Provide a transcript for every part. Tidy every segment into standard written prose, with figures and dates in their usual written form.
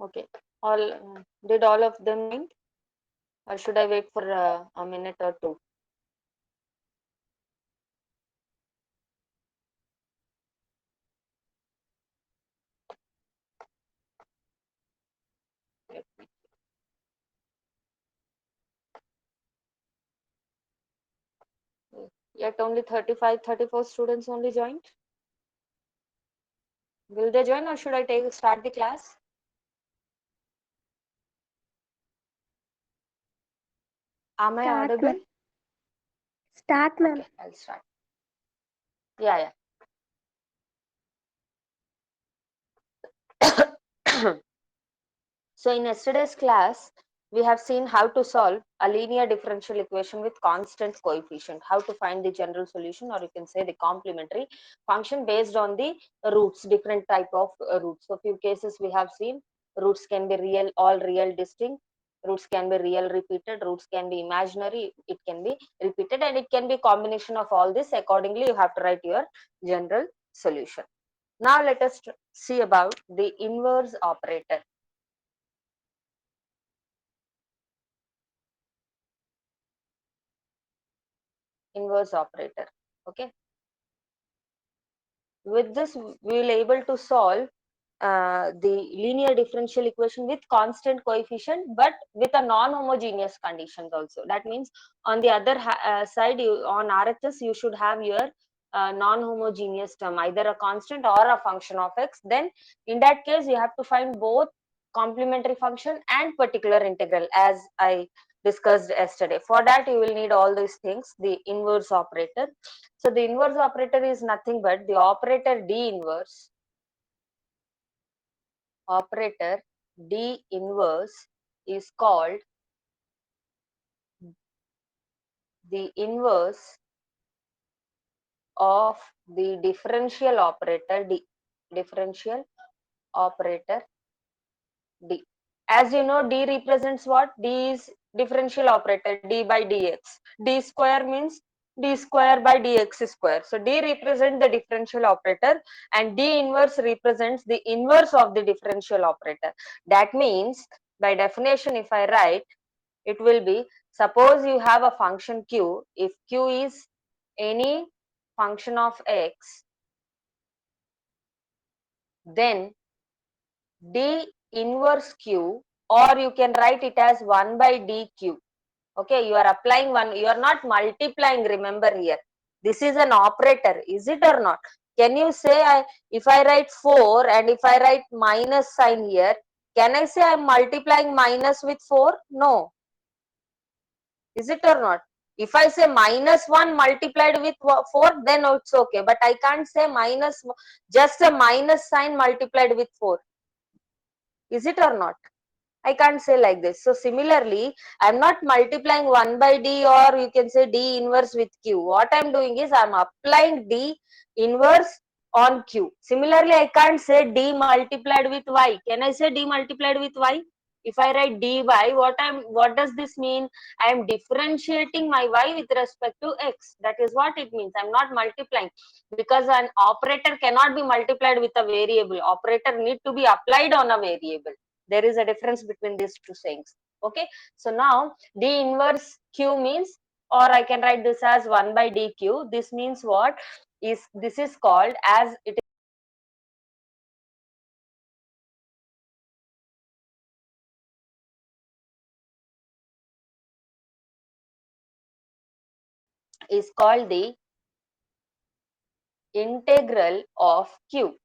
Okay. All did all of them join, or should I wait for a minute or two? Yet only 35, 34 students only joined. Will they join, or should I start the class? Am I Start, ma'am. audible? Start, ma'am. Okay, I'll start. Yeah, yeah. So in yesterday's class, we have seen how to solve a linear differential equation with constant coefficient, how to find the general solution, or you can say the complementary function based on the roots, different type of roots. So few cases we have seen roots can be real, all real distinct, roots can be real repeated, roots can be imaginary, it can be repeated, and it can be combination of all this. Accordingly, you have to write your general solution. Now let us see about the inverse operator. Inverse operator. Okay, with this we will able to solve the linear differential equation with constant coefficient, but with a non-homogeneous conditions also. That means on the other side, on RHS you should have your non-homogeneous term, either a constant or a function of x. Then in that case you have to find both complementary function and particular integral, as I discussed yesterday. For that you will need all these things, the inverse operator. So the inverse operator is nothing but the operator D inverse. Operator D inverse is called the inverse of the differential operator D. Differential operator D. As you know, D represents what? D is differential operator, D by dx. D square means D square by dx square. So D represents the differential operator, and D inverse represents the inverse of the differential operator. That means, by definition, if I write, it will be, suppose you have a function q. If q is any function of x, then D inverse q, or you can write it as 1 by dq. Okay, you are applying one, you are not multiplying, remember here. This is an operator, is it or not? Can you say, if I write 4 and if I write minus sign here, can I say I am multiplying minus with 4? No. Is it or not? If I say minus 1 multiplied with 4, then it's okay. But I can't say minus, just a minus sign multiplied with 4. Is it or not? I can't say like this. So similarly, I'm not multiplying 1 by D, or you can say D inverse with Q. What I'm doing is I'm applying D inverse on Q. Similarly, I can't say D multiplied with Y. Can I say D multiplied with Y? If I write dy, what does this mean? I am differentiating my y with respect to x. That is what it means. I'm not multiplying, because an operator cannot be multiplied with a variable. Operator need to be applied on a variable. There is a difference between these two sayings. Okay, so now d inverse q means, or I can write this as 1 by dq. This means what is, this is called, as it is called the integral of q.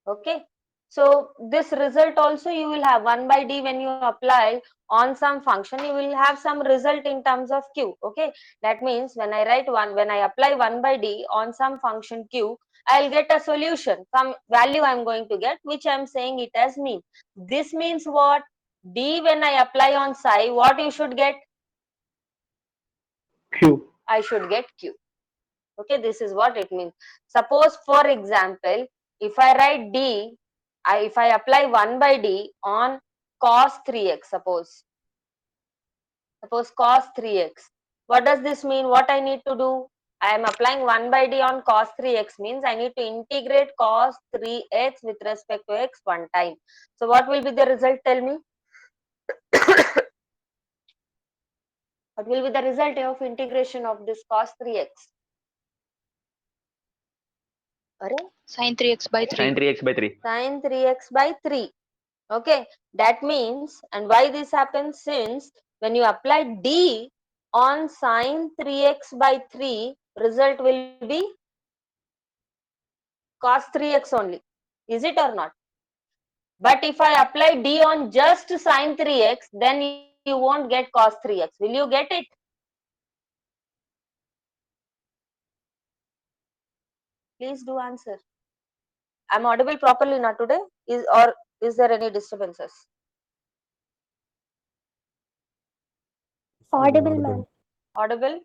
Okay, so this result also you will have 1 by d. When you apply on some function, you will have some result in terms of q. Okay, that means when I write 1, when I apply 1 by d on some function q, I'll get a solution, some value I'm going to get, which I'm saying it as mean. This means what? D, when I apply on psi, what you should get? Q. I should get q. Okay, this is what it means. Suppose, for example, if I write d, if I apply 1 by d on cos 3x, suppose cos 3x, what does this mean? What I need to do? I am applying 1 by d on cos 3x means I need to integrate cos 3x with respect to x one time. So what will be the result? Tell me. What will be the result of integration of this cos 3x? Sin 3x by 3. Sin 3x by 3. Sin 3x by 3. Okay, that means, and why this happens, since when you apply d on sin 3x by 3, result will be cos 3x only. Is it or not? But if I apply d on just sin 3x, then you won't get cos 3x. Will you get it? Please do answer. I'm audible properly now today? Is there any disturbances? Audible, ma'am. Audible?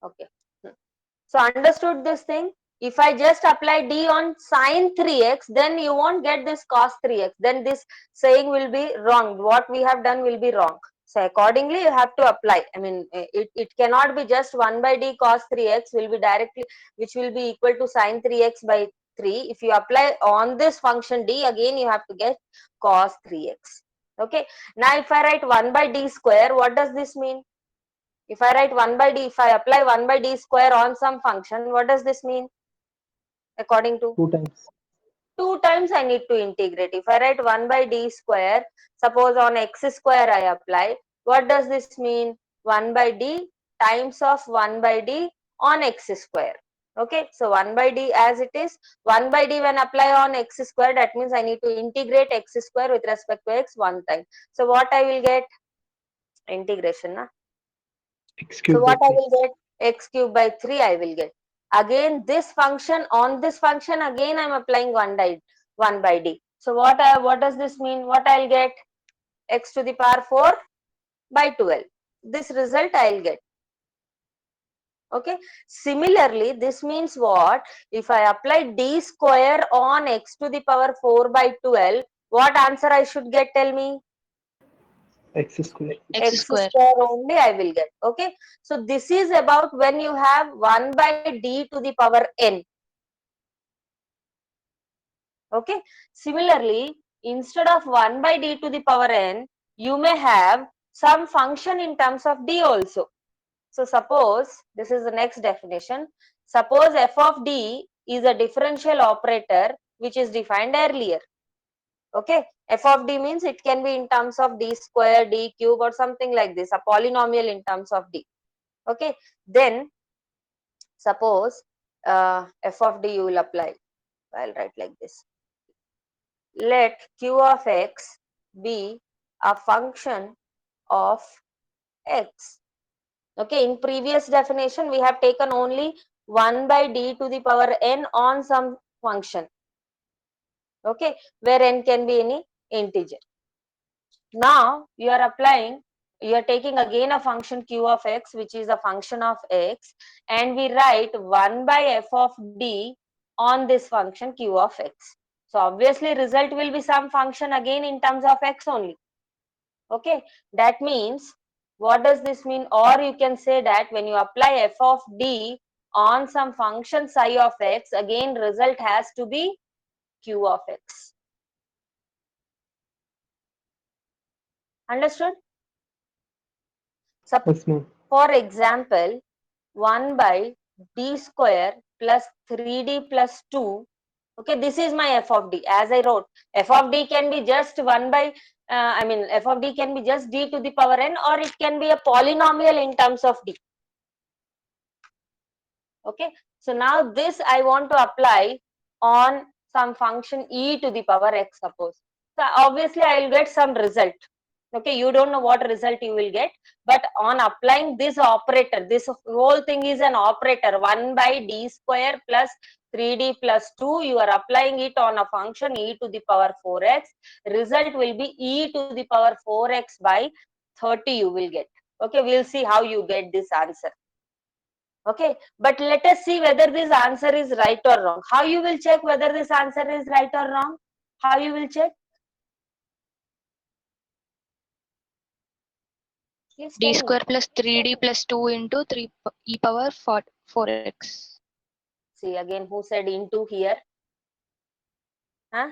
Okay. So understood this thing? If I just apply d on sin 3x, then you won't get this cos 3x. Then this saying will be wrong. What we have done will be wrong. So accordingly, you have to apply. I mean, it cannot be just 1 by d cos 3x will be directly, which will be equal to sin 3x by 3. If you apply on this function d, again you have to get cos 3x. Okay. Now if I write 1 by d square, what does this mean? If I write 1 by d, if I apply 1 by d square on some function, what does this mean? According to? 2 times. 2 times I need to integrate. If I write 1 by d square, suppose on x square I apply, what does this mean? 1 by d times of 1 by d on x square. Okay, so 1 by d as it is, 1 by d when apply on x square, that means I need to integrate x square with respect to x one time. So what I will get? Integration, na? X So cube what by I 3. will get? X cube by 3 I will get. Again this function, on this function again I am applying 1 by d. So what does this mean? What I will get? X to the power 4 by 12. This result I will get. Okay. Similarly, this means what? If I apply d square on x to the power 4 by 12, what answer I should get? Tell me. X square. X square. Only I will get. Okay. So this is about when you have 1 by d to the power n. Okay. Similarly, instead of 1 by d to the power n, you may have some function in terms of d also. So suppose, this is the next definition. Suppose f of d is a differential operator which is defined earlier. Okay, f of d means it can be in terms of d square, d cube or something like this, a polynomial in terms of d. Okay, then suppose f of d you will apply. I'll write like this. Let q of x be a function of x. Okay, in previous definition we have taken only 1 by d to the power n on some function. Okay, where n can be any integer. Now you are applying, you are taking again a function q of x which is a function of x, and we write 1 by f of d on this function q of x. So obviously result will be some function again in terms of x only. Okay, that means, what does this mean? Or you can say that when you apply f of d on some function psi of x, again result has to be q of x. Understood? Yes, ma'am. For example, 1 by d square plus 3d plus 2. Okay, this is my f of d. As I wrote, f of d can be just 1 by, f of d can be just d to the power n, or it can be a polynomial in terms of d. Okay, so now this I want to apply on some function e to the power x, suppose. So obviously I will get some result. Okay, you don't know what result you will get, but on applying this operator, this whole thing is an operator, 1 by d square plus 3d plus 2, you are applying it on a function e to the power 4x. Result will be e to the power 4x by 30 you will get. Okay, we'll see how you get this answer. Okay, but let us see whether this answer is right or wrong. How you will check whether this answer is right or wrong? How you will check? D square plus 3d plus 2 into 3 e power 4x. See again, who said into here? Huh?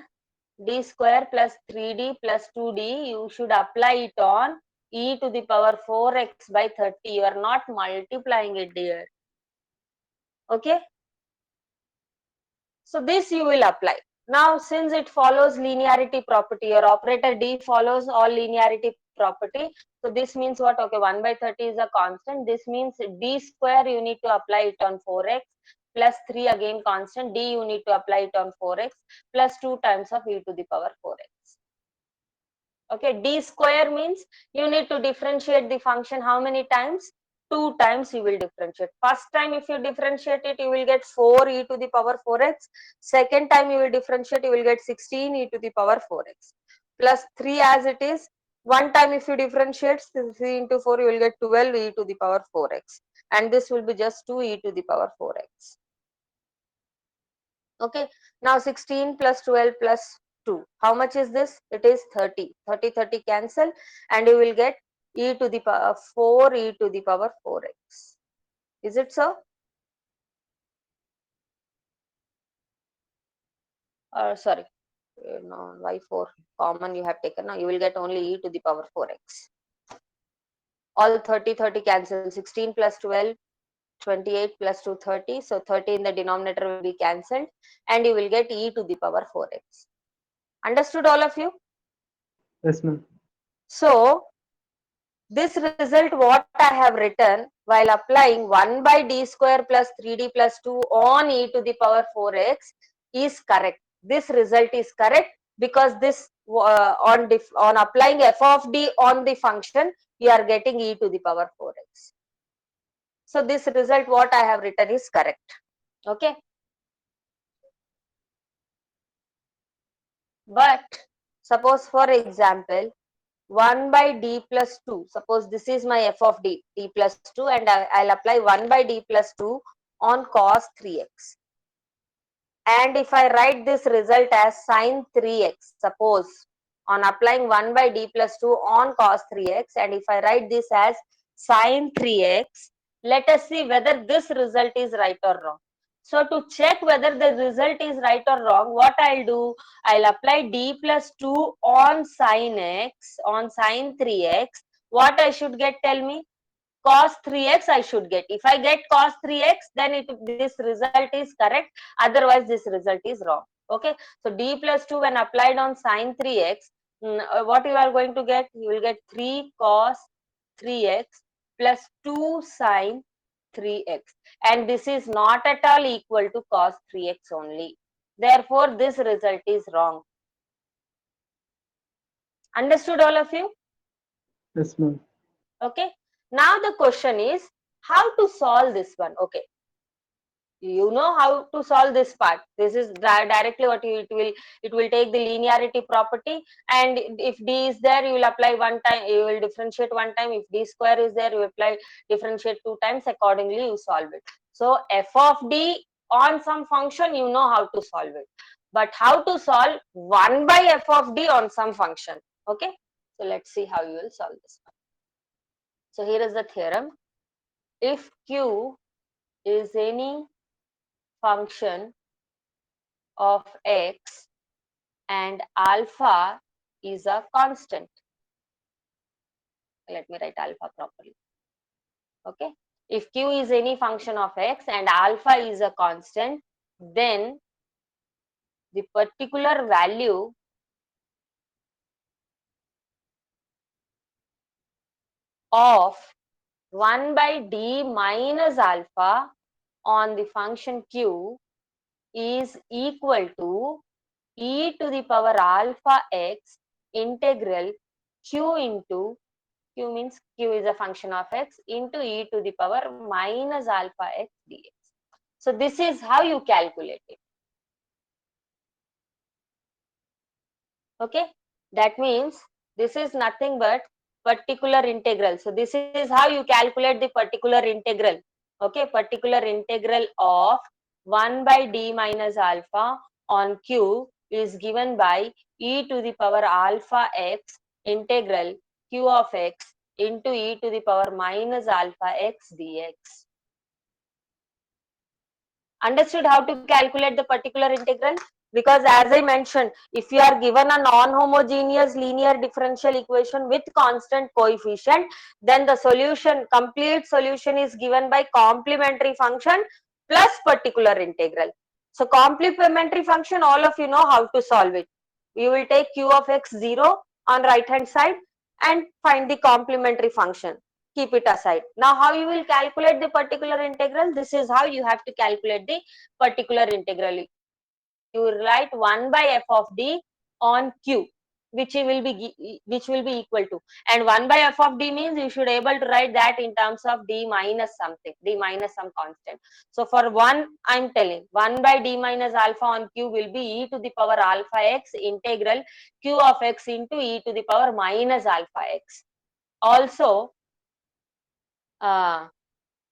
D square plus 3D plus 2D, you should apply it on e to the power 4x by 30. You are not multiplying it, dear. Okay? So this you will apply. Now, since it follows linearity property, your operator D follows all linearity property. So this means what? Okay, 1 by 30 is a constant. This means D square you need to apply it on 4x plus 3 again constant. D you need to apply it on 4x plus 2 times of e to the power 4x. Okay, D square means you need to differentiate the function how many times? 2 times you will differentiate. First time if you differentiate it, you will get 4 e to the power 4x. Second time you will differentiate, you will get 16 e to the power 4x. Plus 3 as it is. One time if you differentiate 3 into 4, you will get 12 e to the power 4x. And this will be just 2 e to the power 4x. Okay, now 16 plus 12 plus 2. How much is this? It is 30. 30 cancel and you will get e to the power 4 e to the power 4x. Is it so? Sorry, no, why 4? Common you have taken. Now you will get only e to the power 4x. All 30 cancel. 16 plus 12, 28 plus 2, 30. So 30 in the denominator will be cancelled and you will get e to the power 4x. Understood all of you? Yes, ma'am. So this result what I have written while applying 1 by d square plus 3d plus 2 on e to the power 4x is correct. This result is correct because this on applying f of d on the function, you are getting e to the power 4x. So this result what I have written is correct. Okay. But suppose for example, 1 by d plus 2. Suppose this is my f of d, d plus 2, and I'll apply 1 by d plus 2 on cos 3x. And if I write this result as sin 3x, suppose on applying 1 by d plus 2 on cos 3x, and if I write this as sin 3x, let us see whether this result is right or wrong. So to check whether the result is right or wrong, what I'll do, I'll apply d plus 2 on sin x, on sin 3x. What I should get, tell me? Cos 3x I should get. If I get cos 3x, then this result is correct. Otherwise, this result is wrong. Okay. So d plus 2 when applied on sin 3x, what you are going to get? You will get 3 cos 3x plus 2 sin 3x. And this is not at all equal to cos 3x only. Therefore, this result is wrong. Understood all of you? Yes, ma'am. Okay. Now the question is how to solve this one. Okay. You know how to solve this part. This is directly what it will take the linearity property, and if d is there, you will apply one time, you will differentiate one time. If d square is there, you apply differentiate 2 times. Accordingly, you solve it. So f of d on some function, you know how to solve it, but how to solve 1 by f of d on some function. Okay, so let's see how you will solve this one. So here is the theorem. If q is any function of x and alpha is a constant. Let me write alpha properly. Okay. If q is any function of x and alpha is a constant, then the particular value of 1 by d minus alpha on the function q is equal to e to the power alpha x integral q into, q means q is a function of x, into e to the power minus alpha x dx. So this is how you calculate it. Okay, that means this is nothing but particular integral. So this is how you calculate the particular integral. Okay, particular integral of 1 by d minus alpha on q is given by e to the power alpha x integral q of x into e to the power minus alpha x dx. Understood how to calculate the particular integral? Because as I mentioned, if you are given a non-homogeneous linear differential equation with constant coefficient, then the solution, complete solution is given by complementary function plus particular integral. So complementary function, all of you know how to solve it. You will take q of x 0 on right hand side and find the complementary function. Keep it aside. Now how you will calculate the particular integral? This is how you have to calculate the particular integral. You will write 1 by f of d on q, which will be equal to, and 1 by f of d means you should able to write that in terms of d minus something, d minus some constant. So for 1, I'm telling 1 by d minus alpha on q will be e to the power alpha x integral q of x into e to the power minus alpha x. Also,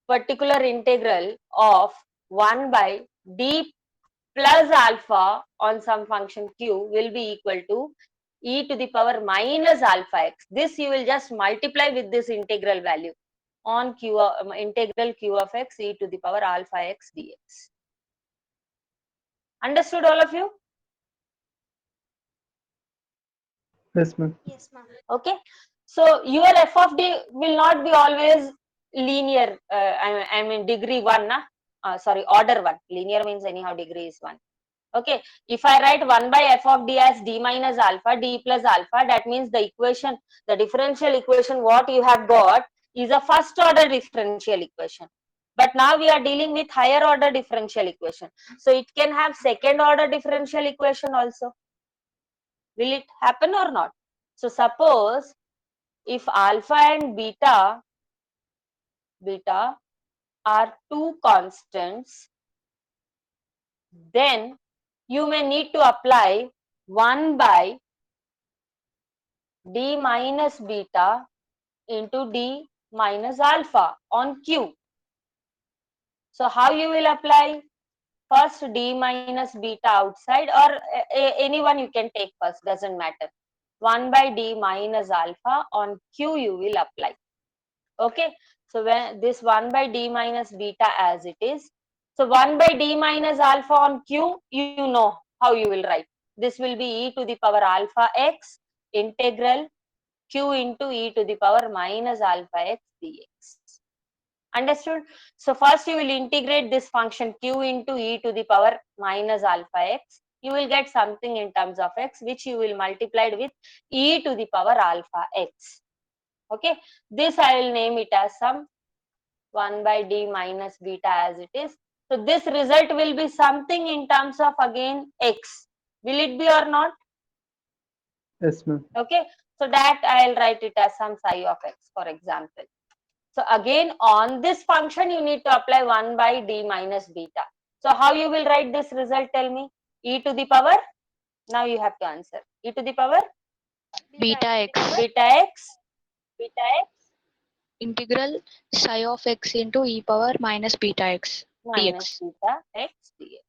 particular integral of 1 by d plus alpha on some function q will be equal to e to the power minus alpha x. This you will just multiply with this integral value on q integral q of x e to the power alpha x dx. Understood, all of you? Yes, ma'am. Yes, ma'am. Okay, so your f of d will not be always linear. I mean degree 1, sorry, order 1. Linear means anyhow degree is 1. Okay, if I write 1 by f of d as d minus alpha, d plus alpha, that means the equation, the differential equation what you have got is a first order differential equation. But now we are dealing with higher order differential equation. So it can have second order differential equation also. Will it happen or not? So suppose if alpha and beta are two constants, then you may need to apply 1 by d minus beta into d minus alpha on q. So how you will apply? First d minus beta outside, or anyone you can take first, doesn't matter. 1 by d minus alpha on q you will apply. Okay, so when this 1 by d minus beta as it is, so 1 by d minus alpha on q, you know how you will write. This will be e to the power alpha x integral q into e to the power minus alpha x dx. Understood? So first you will integrate this function q into e to the power minus alpha x. You will get something in terms of x, which you will multiply with e to the power alpha x. Okay, this I will name it as some 1 by d minus beta as it is. So this result will be something in terms of again x. Will it be or not? Yes, ma'am. Okay, so that I will write it as some psi of x, for example. So again on this function you need to apply 1 by d minus beta. So how you will write this result, tell me? E to the power, now you have to answer. E to the power Beta x beta x integral psi of x into e power minus beta x minus dx. beta x dx.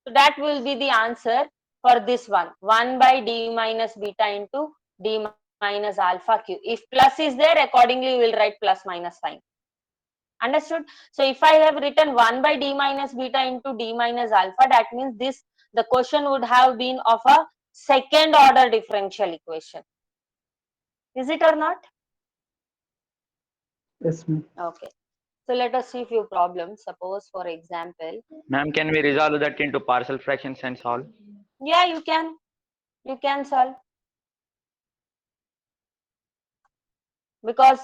So that will be the answer for this one. 1 by d minus beta into d minus alpha q. If plus is there, accordingly you will write plus minus sign. Understood? So if I have written 1 by d minus beta into d minus alpha, that means this, the question would have been of a second order differential equation. Is it or not? Yes, ma'am. Okay. So let us see few problems. Suppose for example, Ma'am, can we resolve that into partial fractions and solve? yeah, you can solve, because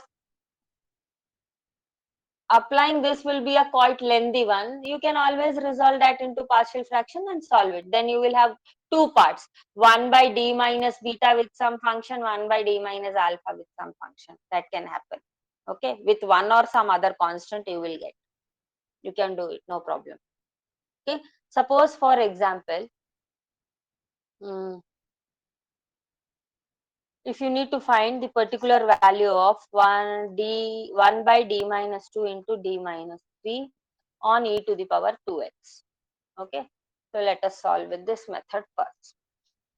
applying this will be a quite lengthy one. You can always resolve that into partial fraction and solve it. Then you will have two parts, 1 by d minus beta with some function, 1 by d minus alpha with some function. That can happen. Okay, with one or some other constant you will get. You can do it, no problem. Okay, suppose for example, if you need to find the particular value of 1 by d minus 2 into d minus 3 on e to the power 2x. Okay, so let us solve with this method first.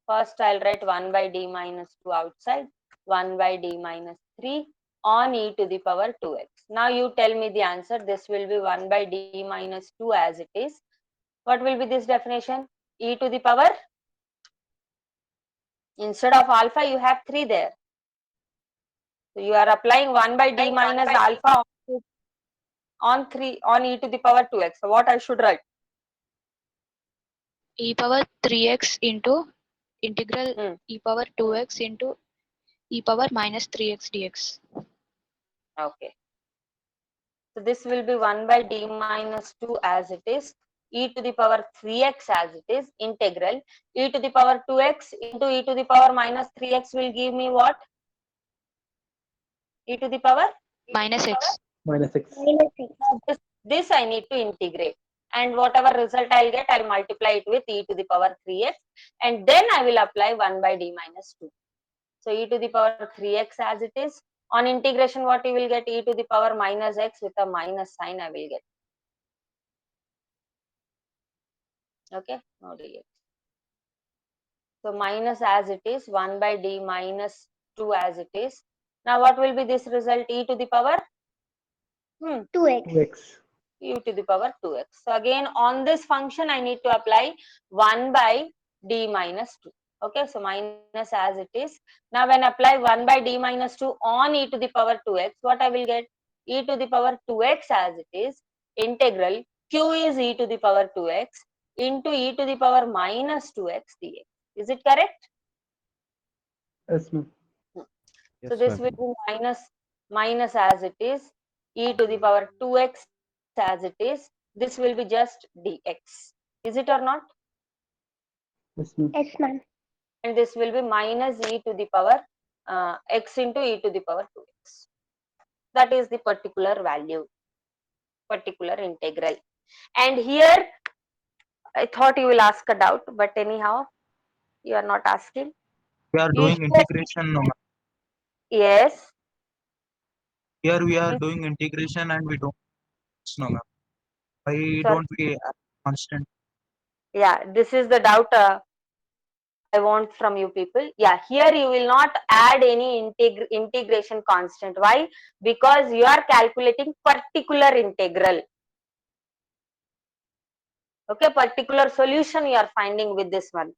First I'll write 1 by d minus 2 outside, 1 by d minus 3 on e to the power 2x. Now you tell me the answer. This will be 1 by d minus 2 as it is. What will be this definition? E to the power, instead of alpha you have 3 there. So you are applying 1 by d minus alpha on 3 on e to the power 2x. So what I should write? E power 3x into integral e power 2x into e power minus 3x dx. Okay. So this will be 1 by d minus 2 as it is, e to the power 3x as it is, integral e to the power 2x into e to the power minus 3x will give me what? E to the power Minus x. Minus x. this I need to integrate, and whatever result I'll get, I'll multiply it with e to the power 3x, and then I will apply 1 by d minus 2. So e to the power 3x as it is. On integration, what you will get? E to the power minus x with a minus sign I will get. Okay, no dx. So minus as it is, 1 by d minus 2 as it is. Now what will be this result? E to the power 2x. 2x. e to the power 2x. So again on this function I need to apply 1 by d minus 2. Okay, so minus as it is. Now when apply 1 by d minus 2 on e to the power 2x, what I will get? E to the power 2x as it is, integral q is e to the power 2x into e to the power minus 2x dx. Is it correct? Yes, ma'am. So this will be minus as it is, e to the power 2x as it is. This will be just dx. Is it or not? Yes, ma'am. Yes, ma'am. And this will be minus e to the power x into e to the power 2x. That is the particular value, particular integral. And here I thought you will ask a doubt, but anyhow you are not asking. We are You doing should- integration, no, ma'am. Yes. Here we are doing integration and we don't, no, ma'am. Why Sir, don't we constant? yeah, this is the doubt I want from you people. Yeah, here you will not add any integration constant. Why? Because you are calculating particular integral. Okay, particular solution you are finding with this one.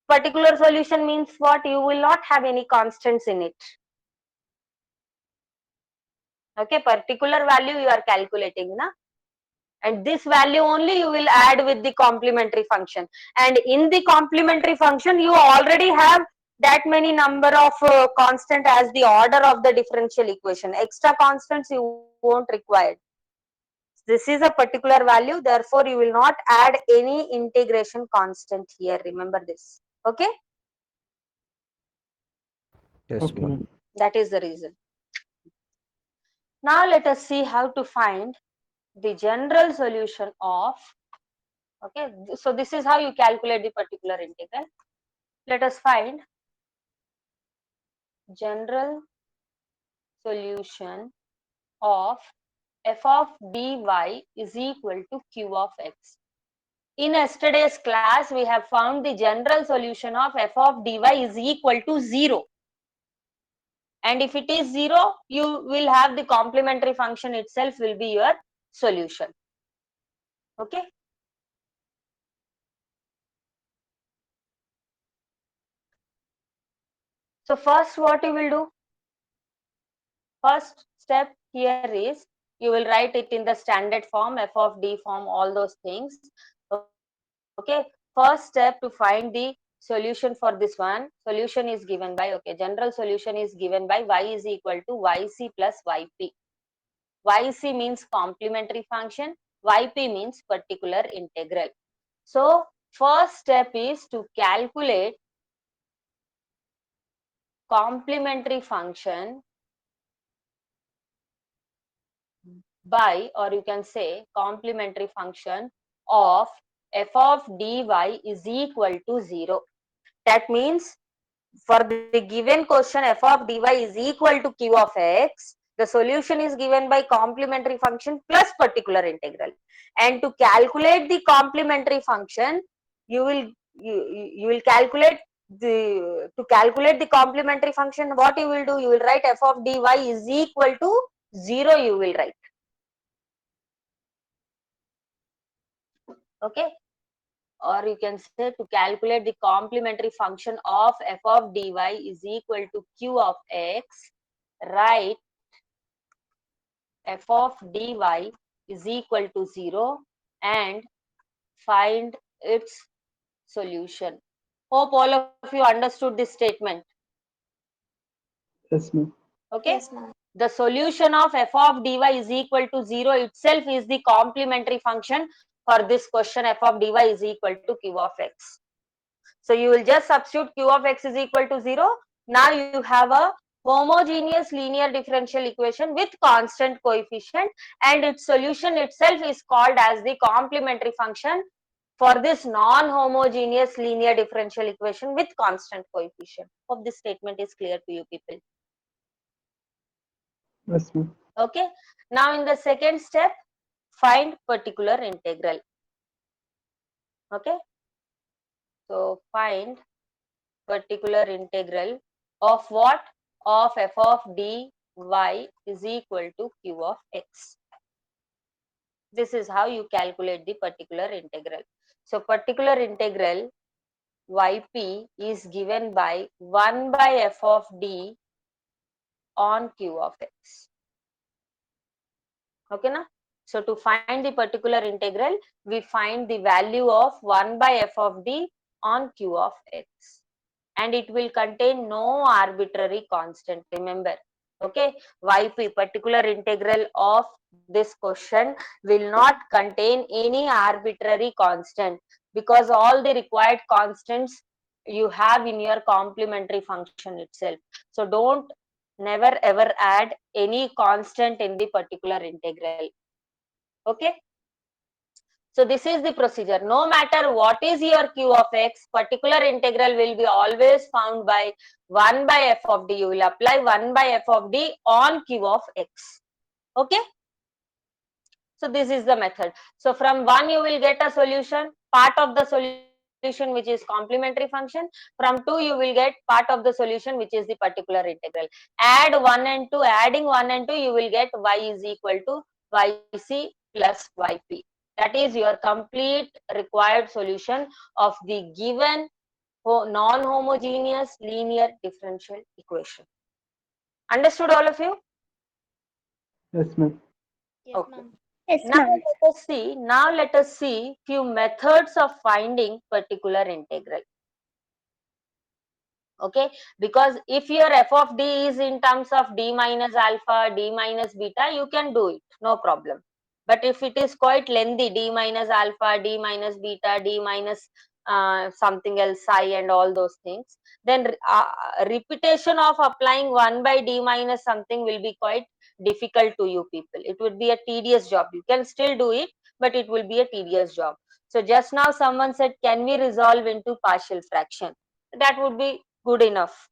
Particular solution means what? You will not have any constants in it. Okay, particular value you are calculating, na? And this value only you will add with the complementary function, and in the complementary function you already have that many number of constant as the order of the differential equation. Extra constants you won't require. This is a particular value, therefore you will not add any integration constant here. Remember this. Okay, Yes, Okay, ma'am. ma'am. that is the reason. Now let us see how to find the general solution of, okay, so this is how you calculate the particular integral. Let us find general solution of f of dy is equal to q of x. In yesterday's class we have found the general solution of f of dy is equal to 0, and if it is 0 you will have the complementary function itself will be your solution. Okay, so first what you will do, first step here is you will write it in the standard form, f of d form, all those things. Okay, first step to find the solution for this one, solution is given by, okay, general solution is given by y is equal to yc plus yp. Yc means complementary function, yp means particular integral. So first step is to calculate complementary function by, or you can say complementary function of f of dy is equal to 0. That means for the given question f of dy is equal to q of x, the solution is given by complementary function plus particular integral. And to calculate the complementary function, you will calculate the, to calculate the complementary function, what you will do, you will write f of dy is equal to 0, you will write. Okay, or you can say to calculate the complementary function of f of dy is equal to q of x, write f of dy is equal to 0 and find its solution. Hope all of you understood this statement. Yes, ma'am. Okay. Yes, ma'am. The solution of f of dy is equal to 0 itself is the complementary function for this question. F of dy is equal to q of x. So you will just substitute q of x is equal to 0. Now you have a homogeneous linear differential equation with constant coefficient, and its solution itself is called as the complementary function for this non-homogeneous linear differential equation with constant coefficient. Hope this statement is clear to you people. Yes, ma'am. Okay. Now in the second step, find particular integral. Okay. So find particular integral of what? Of f of dy is equal to q of x. This is how you calculate the particular integral. So particular integral yp is given by 1 by f of d on q of x. Okay na? So to find the particular integral, we find the value of 1 by f of d on q of x, and it will contain no arbitrary constant, remember. Okay, yp particular integral of this question will not contain any arbitrary constant, because all the required constants you have in your complementary function itself. So don't never ever add any constant in the particular integral. Okay. So this is the procedure. No matter what is your q of x, particular integral will be always found by 1 by f of d. You will apply 1 by f of d on q of x. Okay. So this is the method. So from 1 you will get a solution, part of the solution which is complementary function. From 2 you will get part of the solution which is the particular integral. Add 1 and 2, adding 1 and 2 you will get y is equal to yc plus yp. That is your complete required solution of the given non-homogeneous linear differential equation. Understood all of you? Yes, ma'am. Yes, Okay. ma'am. Yes, Now ma'am. let us see few methods of finding particular integral. Okay, because if your f of d is in terms of d minus alpha, d minus beta, you can do it, no problem. But if it is quite lengthy, d minus alpha, d minus beta, d minus something else, psi and all those things, then repetition of applying 1 by d minus something will be quite difficult to you people. It would be a tedious job. You can still do it, but it will be a tedious job. So just now someone said, can we resolve into partial fraction? That would be good enough.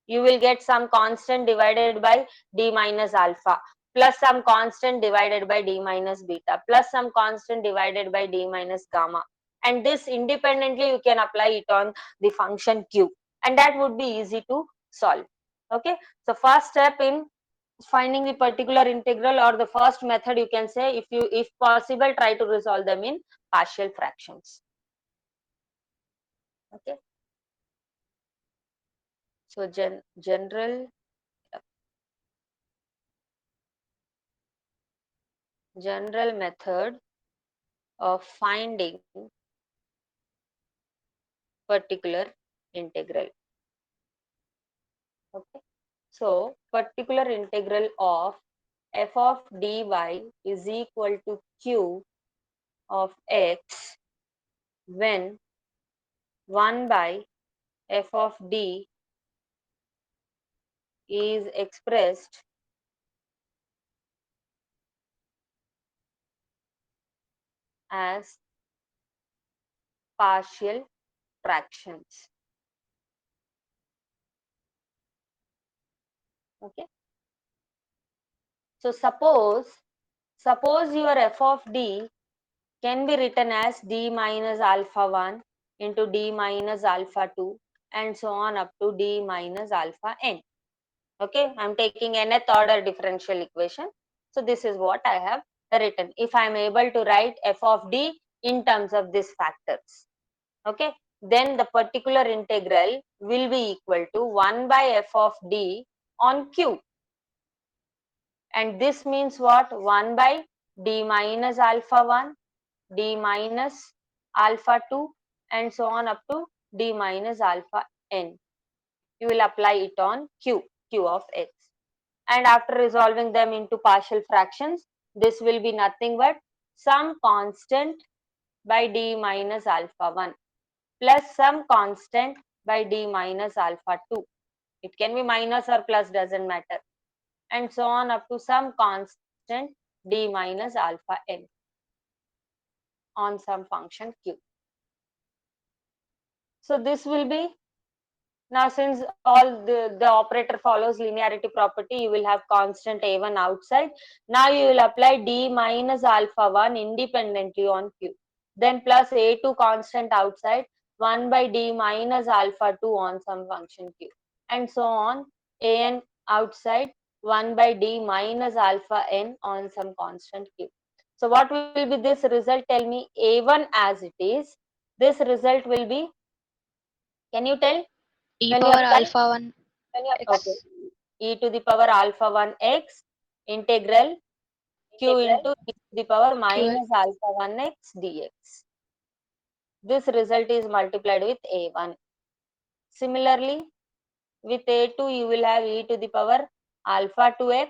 You will get some constant divided by d minus alpha, plus some constant divided by d minus beta, plus some constant divided by d minus gamma, and this independently you can apply it on the function q, and that would be easy to solve. Okay, so first step in finding the particular integral, or the first method you can say, if possible try to resolve them in partial fractions. Okay. So general method of finding particular integral. Okay. So particular integral of f of dy is equal to q of x when 1 by f of d is expressed as partial fractions. Okay. So suppose your f of d can be written as d minus alpha 1 into d minus alpha 2 and so on up to d minus alpha n. Okay, I'm taking nth order differential equation. So this is what I have written. If I am able to write f of d in terms of these factors. Okay, then the particular integral will be equal to 1 by f of d on q. And this means what? 1 by d minus alpha 1, d minus alpha 2, and so on up to d minus alpha n. You will apply it on q of x. And after resolving them into partial fractions, this will be nothing but some constant by d minus alpha 1 plus some constant by d minus alpha 2. It can be minus or plus, doesn't matter. And so on up to some constant d minus alpha n on some function q. So this will be, now since all the operator follows linearity property, you will have constant a1 outside. Now you will apply d minus alpha 1 independently on q. Then plus a2 constant outside, 1 by d minus alpha 2 on some function q. And so on, an outside, 1 by d minus alpha n on some constant q. So what will be this result? Tell me. A1 as it is, this result will be, can you tell? E When you power apply, alpha 1 okay, x e to the power alpha 1 x integral q into e to the power qx. minus alpha 1 x dx. This result is multiplied with a1. Similarly, with a2 you will have e to the power alpha 2x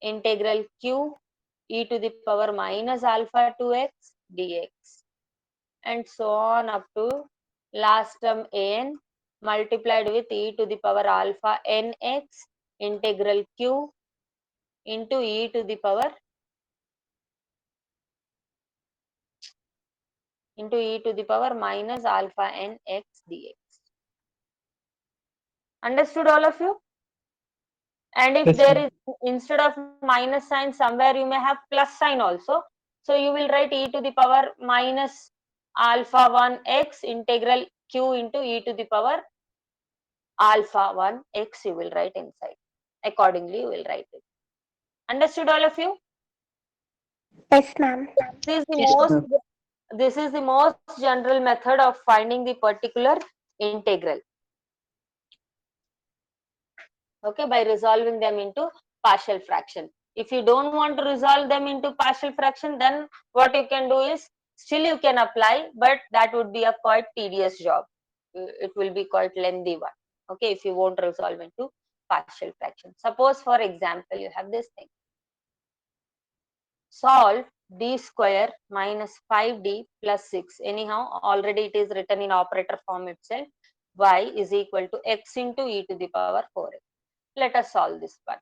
integral q e to the power minus alpha 2x dx, and so on up to last term an multiplied with e to the power alpha nx integral q into e to the power minus alpha n x dx. Understood, all of you? And if Yes, there ma'am. is, instead of minus sign, somewhere you may have plus sign also. So you will write e to the power minus alpha 1 x integral q into e to the power alpha 1 x, you will write inside. Accordingly, you will write it. Understood, all of you? Yes, ma'am. This is the Yes, Yes, most, ma'am. this is the most general method of finding the particular integral. Okay, by resolving them into partial fraction. If you don't want to resolve them into partial fraction, then what you can do is, still you can apply, but that would be a quite tedious job. It will be quite lengthy one. Okay, if you won't resolve into partial fraction. Suppose for example, you have this thing. Solve d square minus 5d plus 6. Anyhow, already it is written in operator form itself. Y is equal to x into e to the power 4x. Let us solve this one.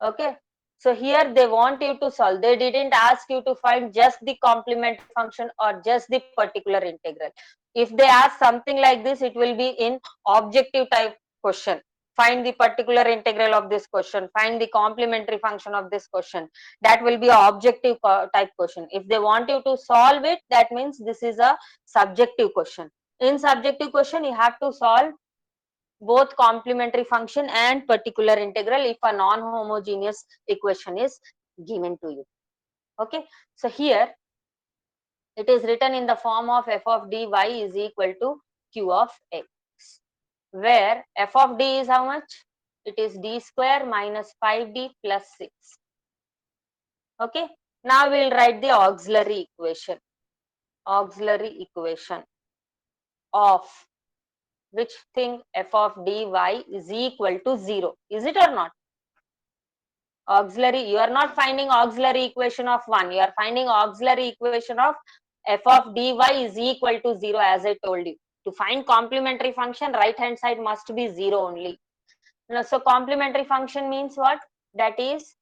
Okay, so here they want you to solve. They didn't ask you to find just the complement function or just the particular integral. If they ask something like this, it will be in objective type question. Find the particular integral of this question, find the complementary function of this question. That will be an objective type question. If they want you to solve it, that means this is a subjective question. In subjective question, you have to solve both complementary function and particular integral if a non-homogeneous equation is given to you. Okay, so here it is written in the form of f of dy is equal to q of x, where f of d is how much? It is d square minus 5d plus 6. Okay, now we'll write the auxiliary equation. Auxiliary equation of which thing? F of dy is equal to 0. Is it or not? Auxiliary, you are not finding auxiliary equation of 1, you are finding auxiliary equation of f of dy is equal to 0, as I told you. To find complementary function, right hand side must be 0 only. Now, so complementary function means what? That is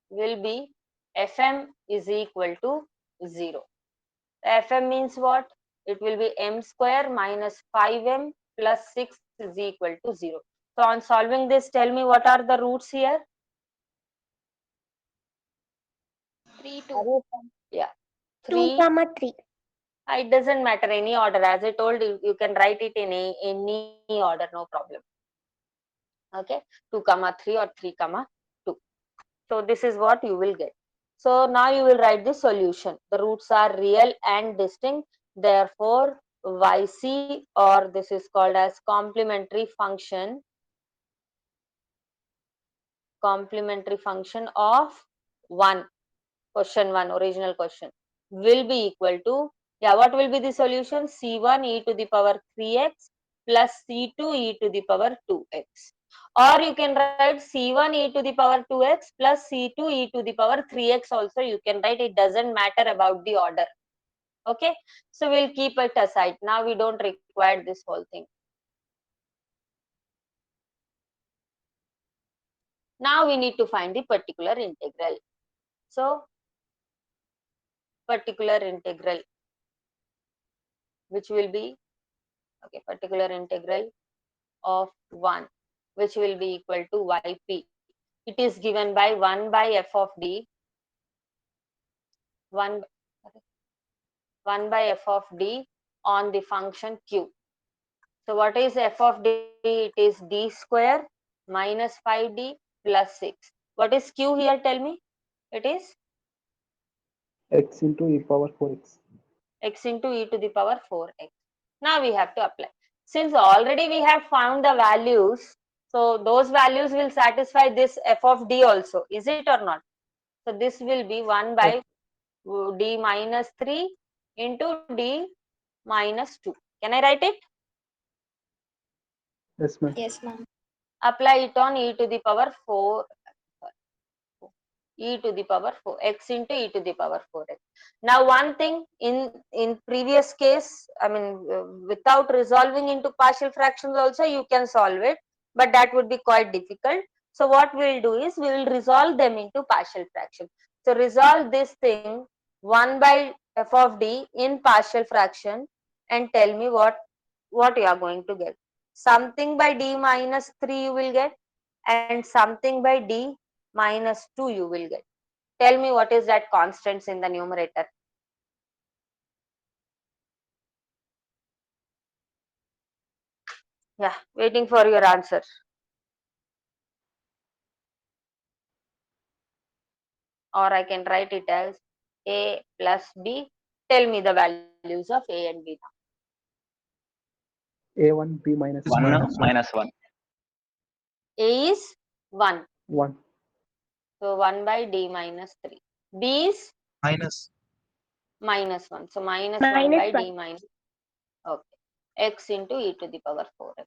will be fm is equal to 0. Fm means what? It will be m square minus 5m plus 6 is equal to 0. So on solving this, tell me what are the roots here? 3 2. Yeah, 2, 3. 3. It doesn't matter any order. As I told you, you can write it in any order, no problem. Okay, 2 comma 3 or 3 comma 2. So this is what you will get. So now you will write the solution. The roots are real and distinct. Therefore, YC, or this is called as complementary function of 1, question 1, original question, will be equal to, what will be the solution? C1 e to the power 3x plus C2 e to the power 2x. Or you can write C1 e to the power 2x plus C2 e to the power 3x also you can write. It doesn't matter about the order. Okay, so we'll keep it aside. Now we don't require this whole thing. Now we need to find the particular integral. So particular integral, which will be, okay, particular integral of 1, which will be equal to yp. It is given by 1 by f of d, 1 by f of d on the function q. So what is f of d? It is d square minus 5d plus 6. What is q here? Tell me. It is X into e power 4x. x into e to the power 4x. Now we have to apply. Since already we have found the values, so those values will satisfy this f of d also. Is it or not? So this will be 1 by d minus 3 into d minus 2. Can I write it? Yes, ma'am. Yes, ma'am. Apply it on e to the power 4, e to the power 4, x into e to the power 4x. Now one thing, in previous case, I mean, without resolving into partial fractions also you can solve it, but that would be quite difficult. So what we'll do is we will resolve them into partial fraction. So resolve this thing 1 by f of d in partial fraction and tell me what you are going to get. Something by d minus 3 you will get, and something by d minus 2 you will get. Tell me what is that constants in the numerator. Yeah, waiting for your answer. Or I can write it as a plus b. Tell me the values of a and b now. A1 B minus Is 1 minus 1. minus 1. A is 1. 1. So 1 by d minus 3. B is Minus. minus 1. So minus 1 by d minus. Okay. X into e to the power 4x.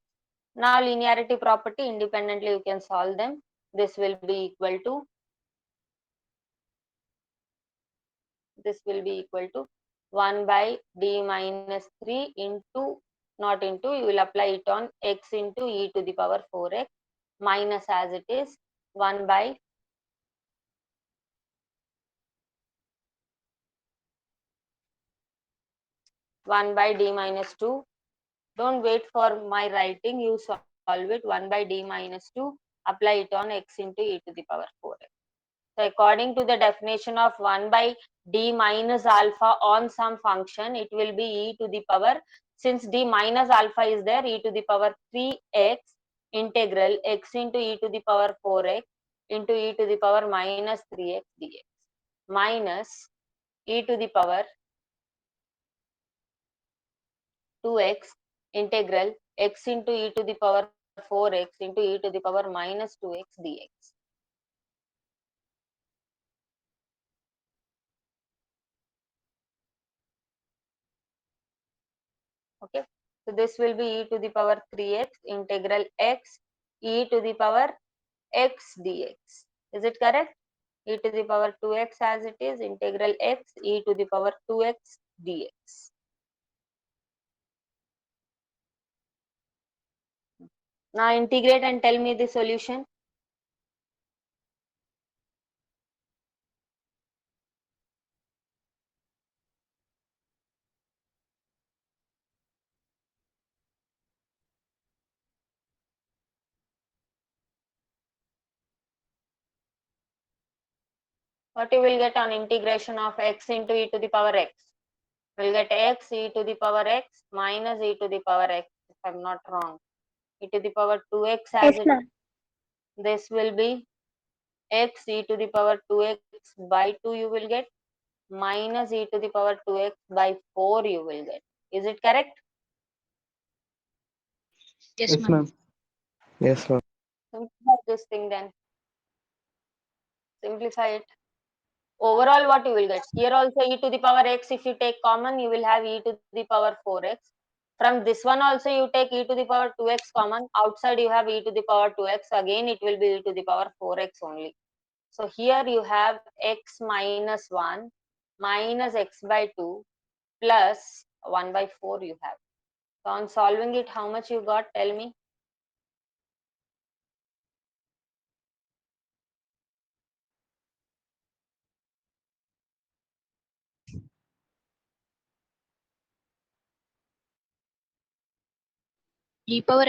Now linearity property, independently you can solve them. This will be equal to, this will be equal to 1 by d minus 3 into, not into, you will apply it on x into e to the power 4x minus, as it is, 1 by 1 by d minus 2. Don't wait for my writing, you solve it. 1 by d minus 2, apply it on x into e to the power 4x. So according to the definition of 1 by d minus alpha on some function, it will be e to the power, since d minus alpha is there, e to the power 3x integral x into e to the power 4x into e to the power minus 3x dx minus e to the power 2x integral x into e to the power 4x into e to the power minus 2x dx. Okay, so this will be e to the power 3x integral x e to the power x dx. Is it correct? E to the power 2x as it is, integral x e to the power 2x dx. Now integrate and tell me the solution. What you will get on integration of x into e to the power x? We'll get x e to the power x minus e to the power x, if I'm not wrong. E to the power 2x as Yes, it, ma'am. this will be x e to the power 2x by 2 you will get, minus e to the power 2x by 4 you will get. Is it correct? Yes, Yes, ma'am. ma'am. Yes, ma'am. Simplify this thing then. Simplify it. Overall, what you will get? Here also e to the power x, if you take common, you will have e to the power 4x. From this one also you take e to the power 2x common. Outside you have e to the power 2x. Again it will be e to the power 4x only. So here you have x minus 1 minus x by 2 plus 1 by 4 you have. So on solving it, how much you got? Tell me. E power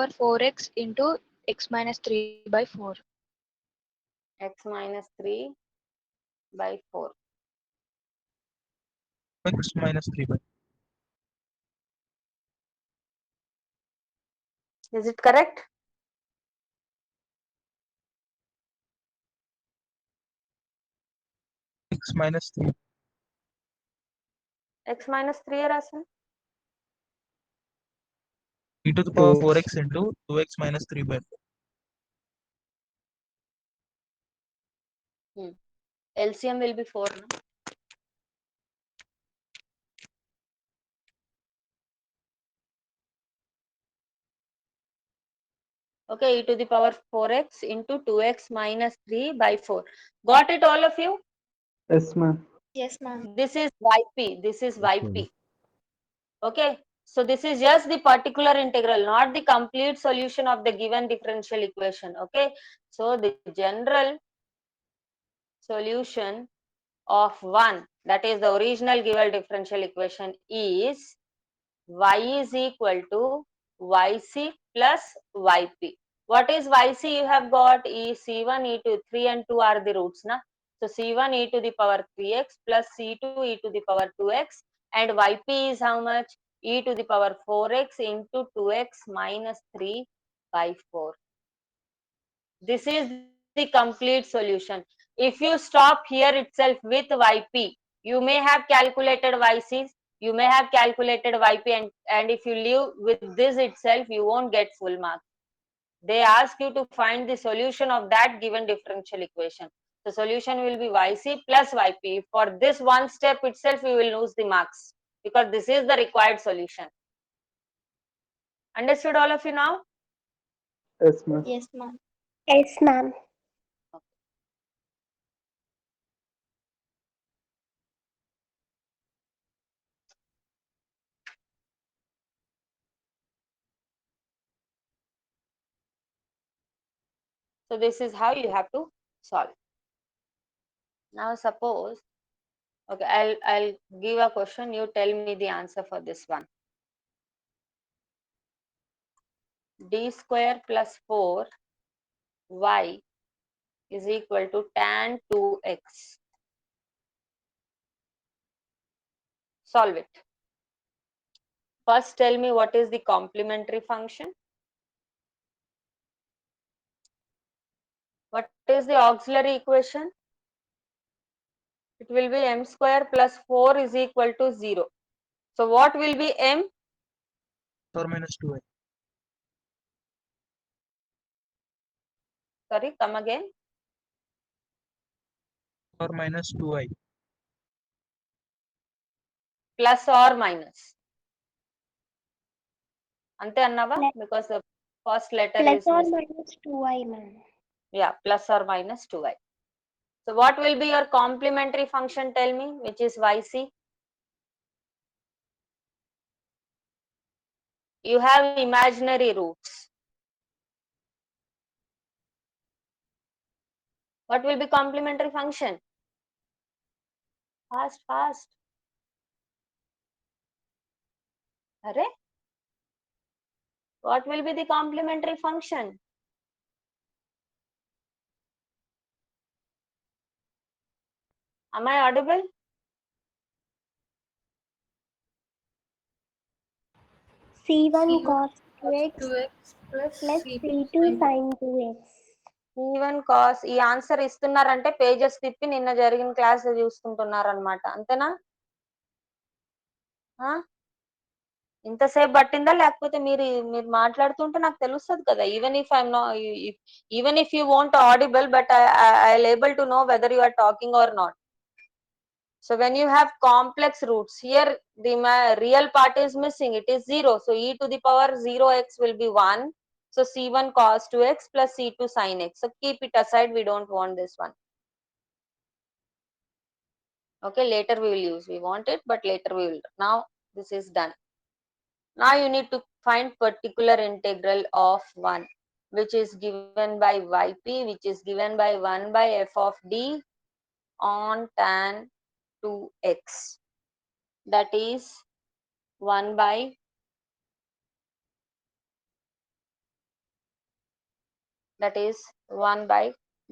4x into x minus 3 by 4. X minus 3 by 4. X minus 3 by. Is it correct? X minus 3. X minus 3 ration. E to the power Yes. 4x into 2x minus 3 by 4. LCM will be 4. No? Okay, e to the power 4x into 2x minus 3 by 4. Got it, all of you? Yes, ma'am. Yes, ma'am. This is YP. This is YP. Okay. So this is just the particular integral, not the complete solution of the given differential equation. Okay. So the general solution of one, that is the original given differential equation, is y is equal to yc plus yp. What is yc? You have got e c1 e to 3 and 2 are the roots, na? So c1 e to the power 3x plus c2 e to the power 2x, and yp is how much? E to the power 4x into 2x minus 3 by 4. This is the complete solution. If you stop here itself with yp, you may have calculated yc, you may have calculated yp, and if you leave with this itself, you won't get full mark. They ask you to find the solution of that given differential equation. The solution will be yc plus yp. For this one step itself, we will lose the marks because this is the required solution. Understood, all of you now? Yes, ma'am. Yes, ma'am. Yes, ma'am. So this is how you have to solve. Now suppose, okay, I'll give a question, you tell me the answer for this one. D square plus 4y is equal to tan 2x. Solve it. First tell me what is the complementary function. What is the auxiliary equation? It will be m square plus 4 is equal to 0. So what will be m? Or minus 2i. Sorry, come again. Or minus 2i. Plus or minus. Ante annava? Because the first letter Plus is or missing. minus 2i, ma'am. Yeah, plus or minus 2y. So what will be your complementary function? Tell me, which is yc. You have imaginary roots. What will be complementary function? Fast, fast. Arre? What will be the complementary function? Am I audible? C1 cos 2x plus plus C2 C2 sin sin 2x. Even cos ఈ answer ఇస్తున్నారంటే pages తిప్పి నిన్న జరిగిన class చూసుకుంటున్నారనమాట, అంతేనా? ఇంతసేపు పట్టిందా, లేకపోతే మీరు మాట్లాడుతుంటే నాకు తెలుస్తుంది కదా, even if I'm not, even if you want audible, but I able to know whether you are talking or not. So when you have complex roots, here the real part is missing, it is 0. So e to the power 0x will be 1. So c1 cos 2x plus c2 sin x. So keep it aside, we don't want this one. Okay, later we will use, we want it, but later we will. Now this is done. Now you need to find particular integral of 1, which is given by yp, which is given by 1 by f of d on tan 2x. That is 1 by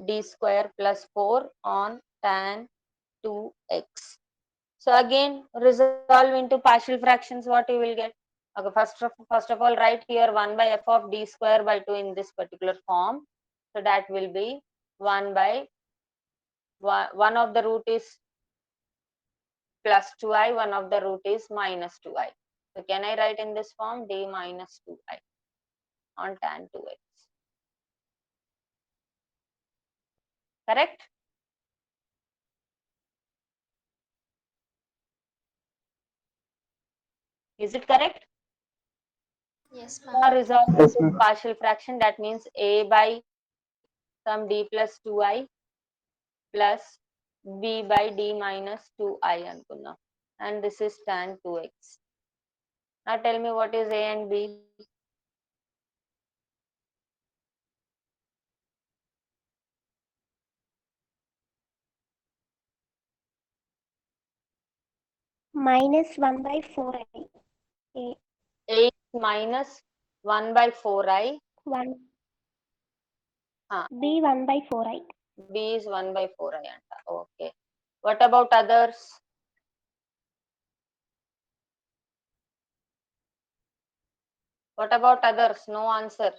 d square plus 4 on tan 2x. So again, resolve into partial fractions, what you will get. Okay, first of all, write here 1 by f of d square by 2 in this particular form. So that will be 1 by 1 of the root is plus 2i, 1 of the root is minus 2i. So can I write in this form d minus 2i on tan 2x? Correct? Is it correct? Yes, Now ma'am. resolve Yes, into ma'am. partial fraction, that means a by some d plus 2i plus b by d minus 2i anukunna, and this is tan 2x. Now tell me what is a and b. Minus 1 by 4i. A. A is minus 1 by 4i. 1. Ah. B 1 by 4i. B is 1 by 4i anta. Okay. What about others? What about others? No answer.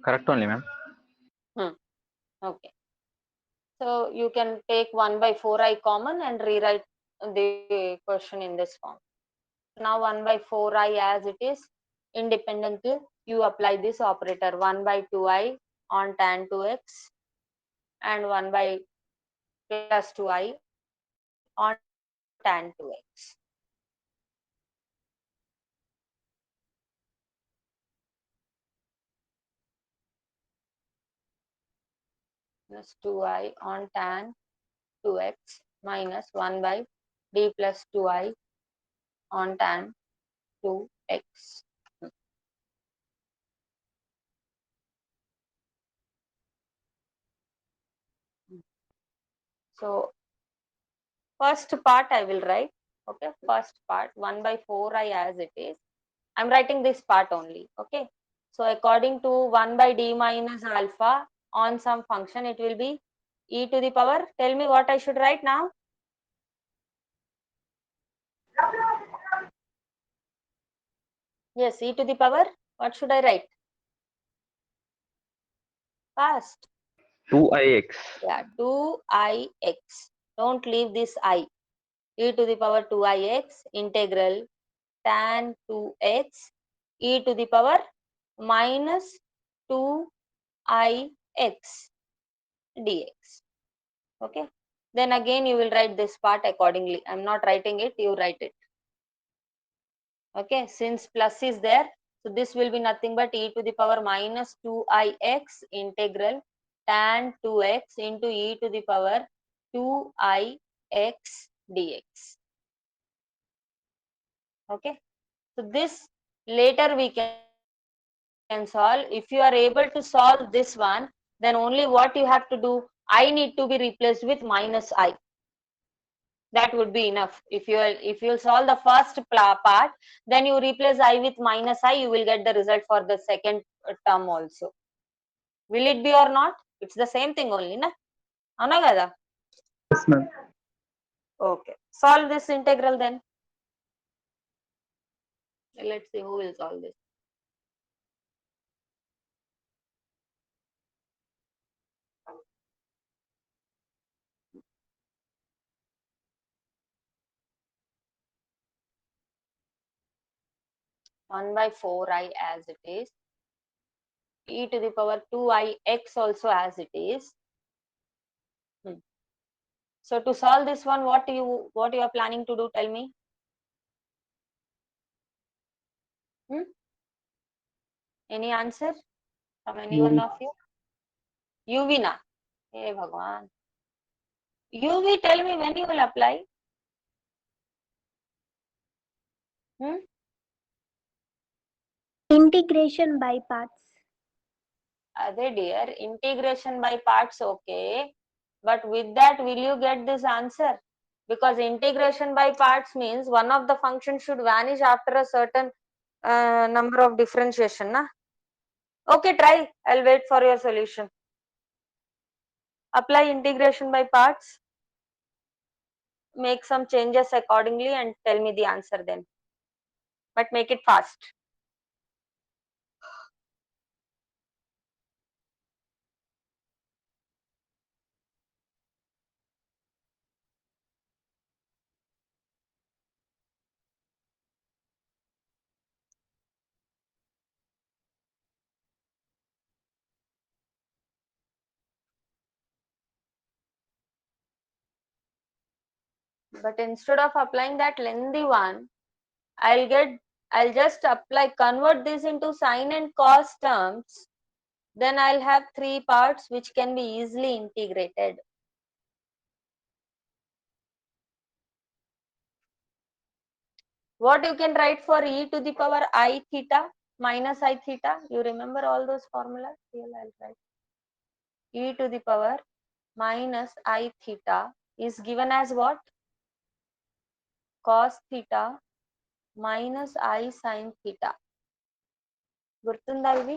Correct only, ma'am. Okay. So you can take 1 by 4i common and rewrite the question in this form. Now 1 by 4i as it is, independently you apply this operator 1 by 2i on tan 2x and 1 by plus 2i on tan 2x. Plus 2i on tan 2x minus 1 by d plus 2i on tan 2x. So first part I will write. Okay, first part 1 by 4i as it is, I'm writing this part only. Okay, so according to 1 by d minus alpha on some function, it will be e to the power, tell me what I should write now. Yes, e to the power, what should I write? Fast. 2ix. Yeah, 2ix. Don't leave this I. E to the power 2ix integral tan 2x e to the power minus 2ix dx. Okay, then again you will write this part accordingly. I'm not writing it, you write it. Okay, since plus is there, so this will be nothing but e to the power minus 2ix integral tan 2x into e to the power 2ix dx. Okay, so this later we can solve. If you are able to solve this one, then only what you have to do, I need to be replaced with minus I. That would be enough. If you solve the first part, then you replace I with minus I, you will get the result for the second term also. Will it be or not? It's the same thing only, na? Avuna kada? Yes, ma'am. Okay. Solve this integral then. Let's see who will solve this. One by 4i as it is. E to the power 2i x also as it is. So to solve this one, what you are planning to do? Tell me. Any answer from any one UV. of you? UV na? Hey Bhagwan. UV, tell me when you will apply. Integration by parts. Ade dear, integration by parts, okay. But with that, will you get this answer? Because integration by parts means one of the functions should vanish after a certain number of differentiation. Na? Okay, try. I'll wait for your solution. Apply integration by parts. Make some changes accordingly and tell me the answer then. But make it fast. But instead of applying that lengthy one, I'll just apply, convert this into sine and cos terms. Then I'll have three parts which can be easily integrated. What you can write for e to the power I theta minus I theta? You remember all those formulas? Here I'll write. E to the power minus I theta is given as what? Cos theta minus I sin theta. గుర్తుందా ఇవి?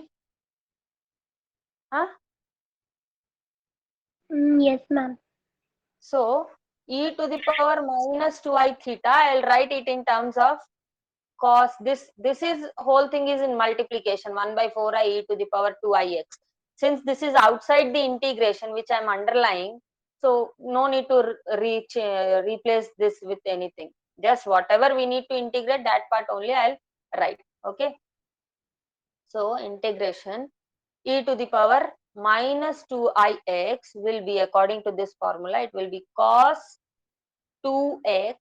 Yes, ma'am. So e to the power minus 2i theta, I'll write it in terms of cos. This is whole thing is in multiplication, 1 by 4i e to the power 2ix. Since this is outside the integration which I'm underlying, so no need to replace this with anything. Just whatever we need to integrate, that part only I'll write. Okay. So integration e to the power minus 2ix will be, according to this formula, it will be cos 2x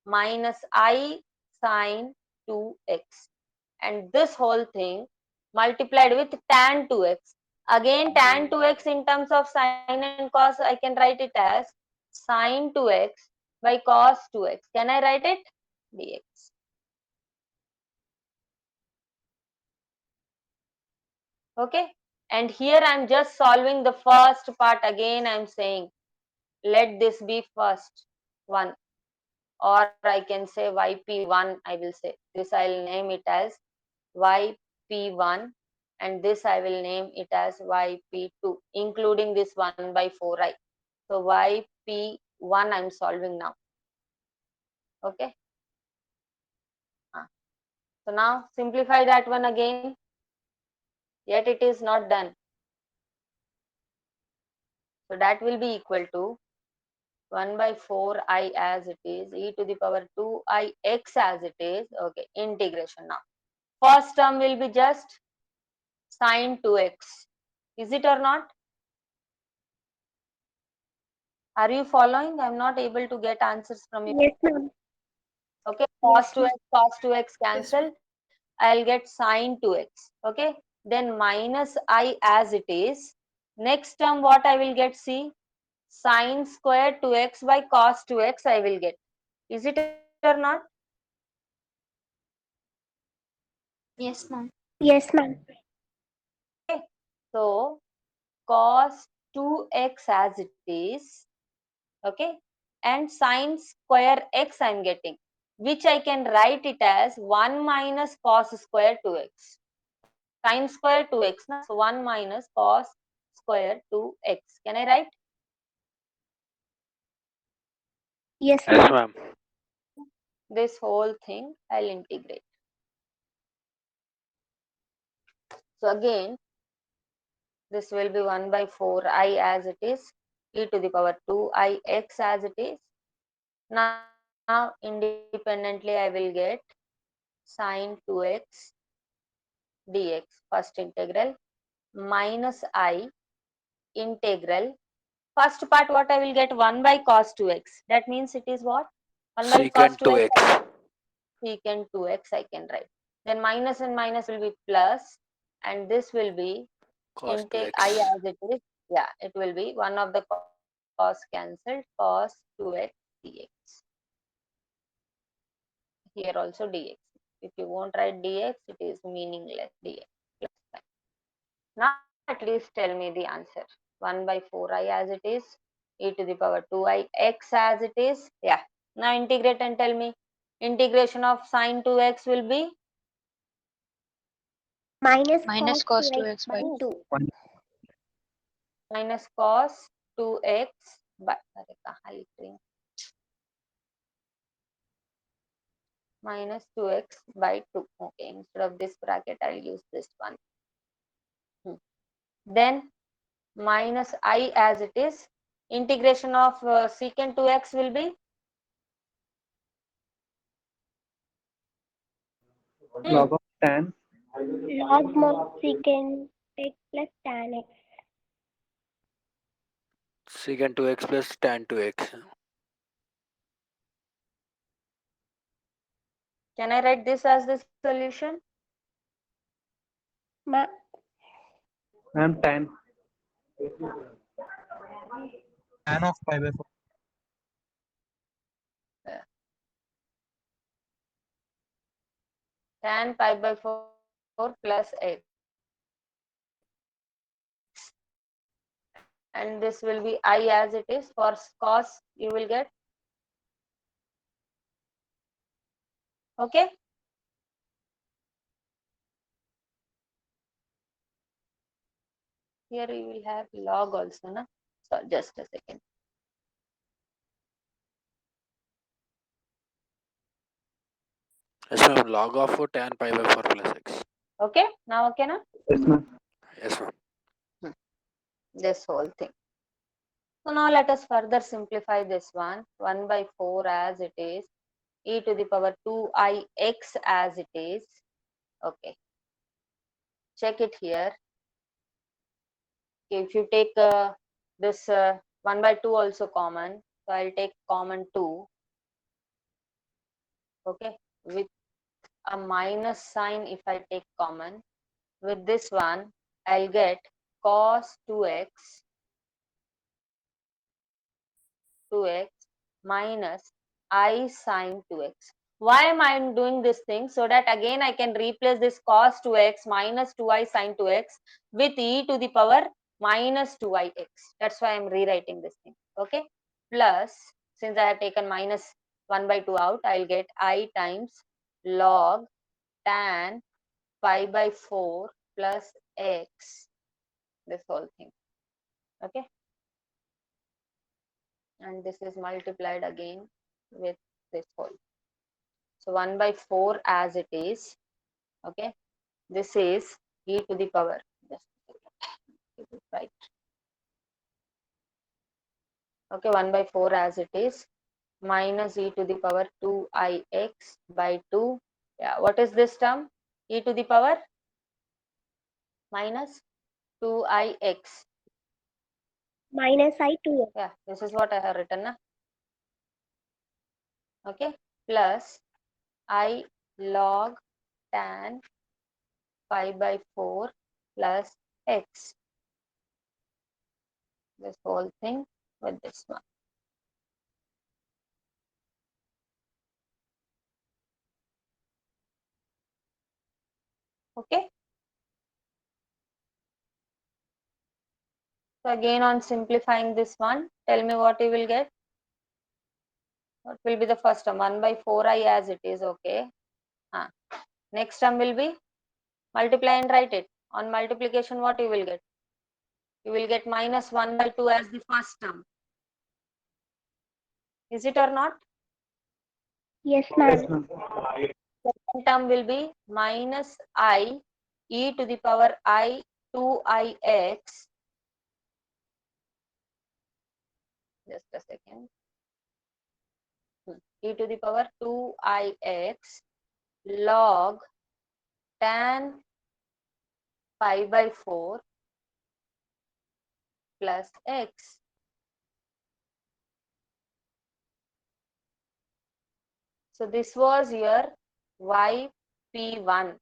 minus I sin 2x, and this whole thing multiplied with tan 2x. Again tan 2x in terms of sin and cos, I can write it as sin 2x by cos 2x. Can I write it? Dx. Okay, and here I'm just solving the first part. Again I'm saying, let this be first one, or I can say yp1. I will say this, I'll name it as yp1, and this I will name it as yp2, including this 1 by 4i. So yp1 I'm solving now. Okay. So now simplify that one again. Yet it is not done. So that will be equal to 1 by 4i as it is, e to the power 2ix as it is. Okay, integration now. First term will be just sine 2x. Is it or not? Are you following? I'm not able to get answers from you. Yes, ma'am. Okay, cos 2x cancel. I'll get sine 2x. Okay, then minus I as it is. Next term, what I will get? See, sine square 2x by cos 2x I will get. Is it or not? Yes, ma'am. Yes, ma'am. Okay, so cos 2x as it is. Okay, and sine square x I'm getting, which I can write it as 1 minus cos square 2x. Sine square 2x, so 1 minus cos square 2x. Can I write? Yes, Yes, ma'am. ma'am. This whole thing I'll integrate. So again, this will be 1 by 4i as it is, e to the power 2ix as it is. Now independently I will get sine 2x dx, first integral, minus I integral. First part what I will get, 1 by cos 2x. That means it is what? 1 by cos Secant 2x, 2x. secant 2x I can write. Then minus and minus will be plus, and this will be Cos intake I 2x. as it is. Yeah, it will be 1 of the cos cancelled, cos 2x dx. Here also dx. If you won't write dx, it is meaningless, dx. Now at least tell me the answer. 1 by 4i as it is, e to the power 2ix as it is. Yeah. Now integrate and tell me. Integration of sine 2x will be Minus Minus cos cos 2x 2x by by 2. minus cos 2x by, अरे कहाँ लिख रही हूँ? Minus 2x by 2. Okay, instead of this bracket, I'll use this one. Then minus I as it is. Integration of secant 2x will be Log of tan. Log mod secant x plus tan x. Secant 2x plus tan 2x. Can I write this as the solution? Ma Ma'am, tan. Tan of pi by 4. Tan pi by 4 plus x. And this will be I as it is. For cos, you will get. Okay. Here you will have log also, na? So just a second. Yes, ma'am. Log of tan pi by 4 plus x. Okay. Now okay, na? Yes, ma'am. Yes, ma'am. This whole thing. So now let us further simplify this one. 1 by 4 as it is, e to the power 2ix as it is. Okay. Check it here. If you take this 1 by 2 also common, so I'll take common 2. Okay. With a minus sign, if I take common, with this one, I'll get cos 2x minus I sine 2x. Why am I doing this thing? So that again I can replace this cos 2x minus 2i sine 2x with e to the power minus 2ix. That's why I'm rewriting this thing. Okay. Plus, since I have taken minus 1 by 2 out, I'll get I times log tan pi by 4 plus x. This whole thing. Okay. And this is multiplied again with this whole. So 1 by 4 as it is. Okay. This is e to the power. Just right. Okay. 1 by 4 as it is. Minus e to the power 2ix by 2. Yeah. What is this term? E to the power minus 2ix. minus I 2x. Yeah. This is what I have written. Na? Okay. Plus I log tan pi by 4 plus x. This whole thing with this one. Okay. So again on simplifying this one, tell me what you will get. What will be the first term? 1 by 4i as it is. Okay. Next term will be multiply and write it. On multiplication, what you will get? You will get minus 1 by 2 as the first term. Is it or not? Yes, Yes, ma'am. ma'am. Second term will be minus I e to the power I 2ix. Just a second. E to the power 2ix log tan pi by 4 plus x. So this was your yp1.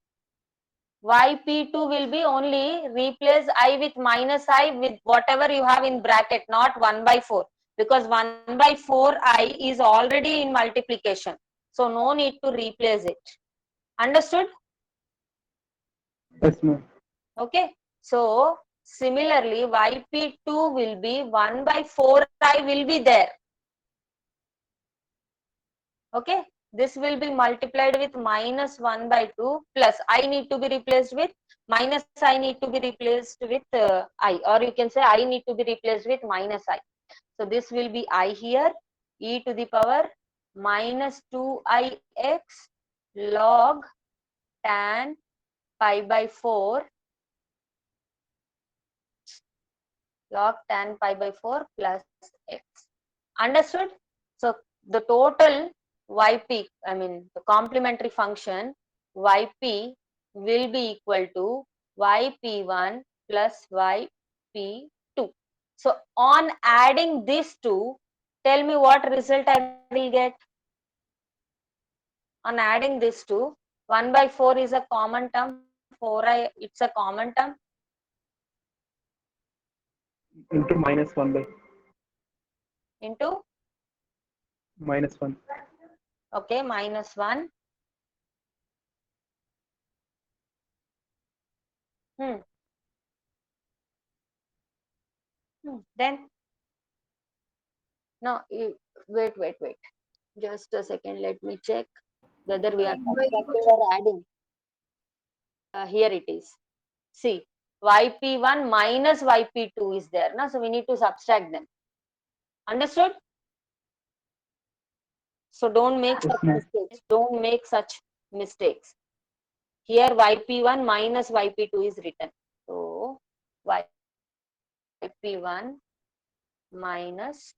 yp2 will be only replace I with minus I with whatever you have in bracket, not 1 by 4, because 1 by 4I is already in multiplication. So no need to replace it. Understood? Yes, ma'am. Okay. So similarly, yp2 will be 1 by 4I will be there. Okay. This will be multiplied with minus 1 by 2 plus I need to be replaced with minus I need to be replaced with I, or you can say I need to be replaced with minus I. So this will be I here, e to the power minus 2ix log tan pi by 4 log tan pi by 4 plus x. Understood? So the total yp, I mean the complementary function yp will be equal to yp1 plus yp2. So on adding these two, tell me what result I will get. On adding these two, 1 by 4 is a common term, 4i it's a common term, Into minus 1 by into minus 1. okay minus 1. Then no, wait. Just a second. Let me check whether we are subtracting or adding. Here it is. See, yp1 minus yp2 is there. Na? So we need to subtract them. Understood? So don't make Yes, such ma'am. mistakes. Don't make such mistakes. Here yp1 minus yp2 is written. So yp1 minus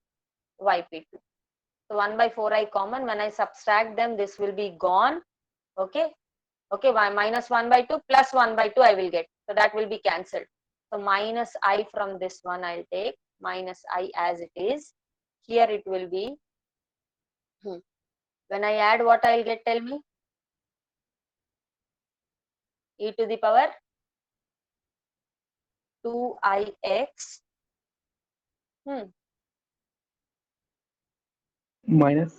yp2. So 1 by 4i common. When I subtract them, this will be gone. Okay. Okay, minus 1 by 2 plus 1 by 2 I will get. So that will be cancelled. So minus I from this one I'll take. Minus I as it is. Here it will be. When I add, what I'll get, tell me? E to the power 2ix. Minus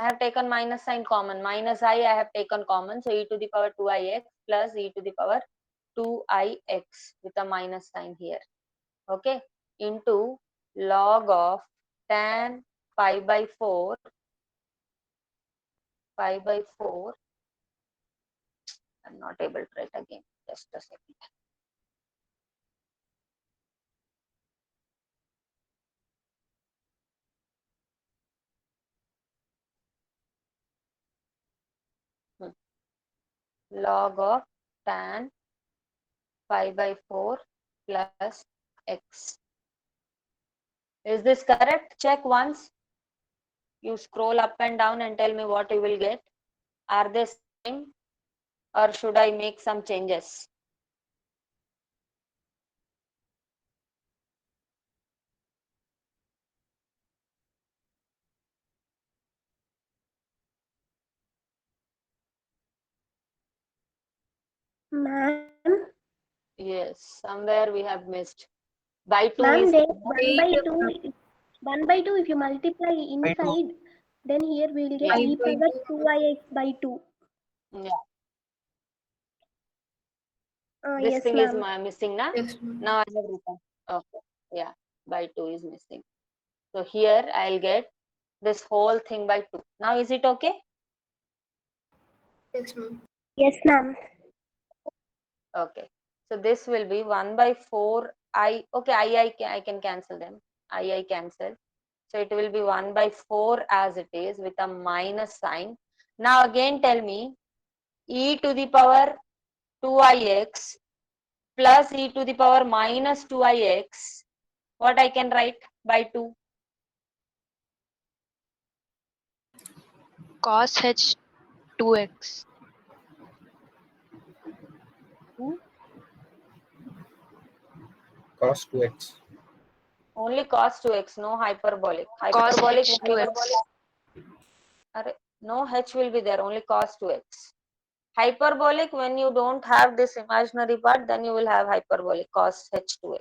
I have taken minus sign common. Minus I have taken common. So e to the power 2ix plus e to the power 2ix with a minus sign here. Okay. Into log of tan pi by 4. Pi by 4. I'm not able to write again. Just a second. Log of tan pi by 4 plus x. Is this correct? Check once. You scroll up and down and tell me what you will get. Are they same or should I make some changes? Ma'am, Yes, somewhere we have missed. By 2 ma'am, is there 1 by 2. 1 by 2, if you multiply By 2. inside, then here we will get yeah. e power 2ix by 2. Yeah. This Yes, thing is ma'am. missing, na? Yes, ma'am. Now I have written. Okay. Yeah. By 2 is missing. So here I'll get this whole thing by 2. Now is it okay? Yes, ma'am. Yes, ma'am. Okay. So this will be 1 by 4 I. Okay, I can cancel them. I cancel. So it will be 1 by 4 as it is with a minus sign. Now again tell me e to the power 2ix plus e to the power minus 2ix. What I can write by 2? Cos h 2x. Cos 2x. Only cos 2x, no hyperbolic. Cos Hyperbolic, h 2x. no h will be there, only cos 2x. Hyperbolic, when you don't have this imaginary part, then you will have hyperbolic cos h2x.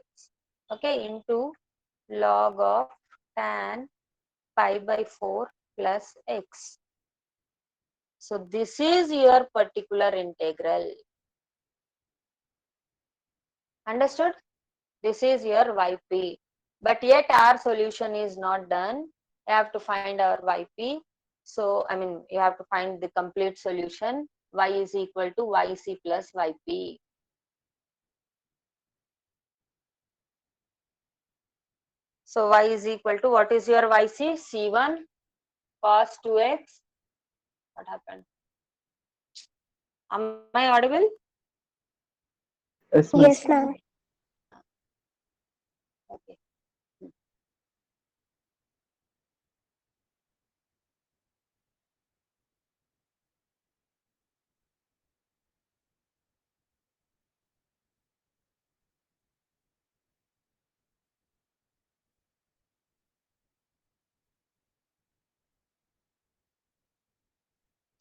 Okay, into log of tan pi by 4 plus x. So this is your particular integral. Understood? This is your yp. But yet our solution is not done. You have to find our yp. So, I mean, you have to find the complete solution. Y is equal to yc plus yp. So y is equal to, what is your yc? C1 cos 2x. What happened? Am I audible? Yes, ma'am. Yes, ma'am. Okay.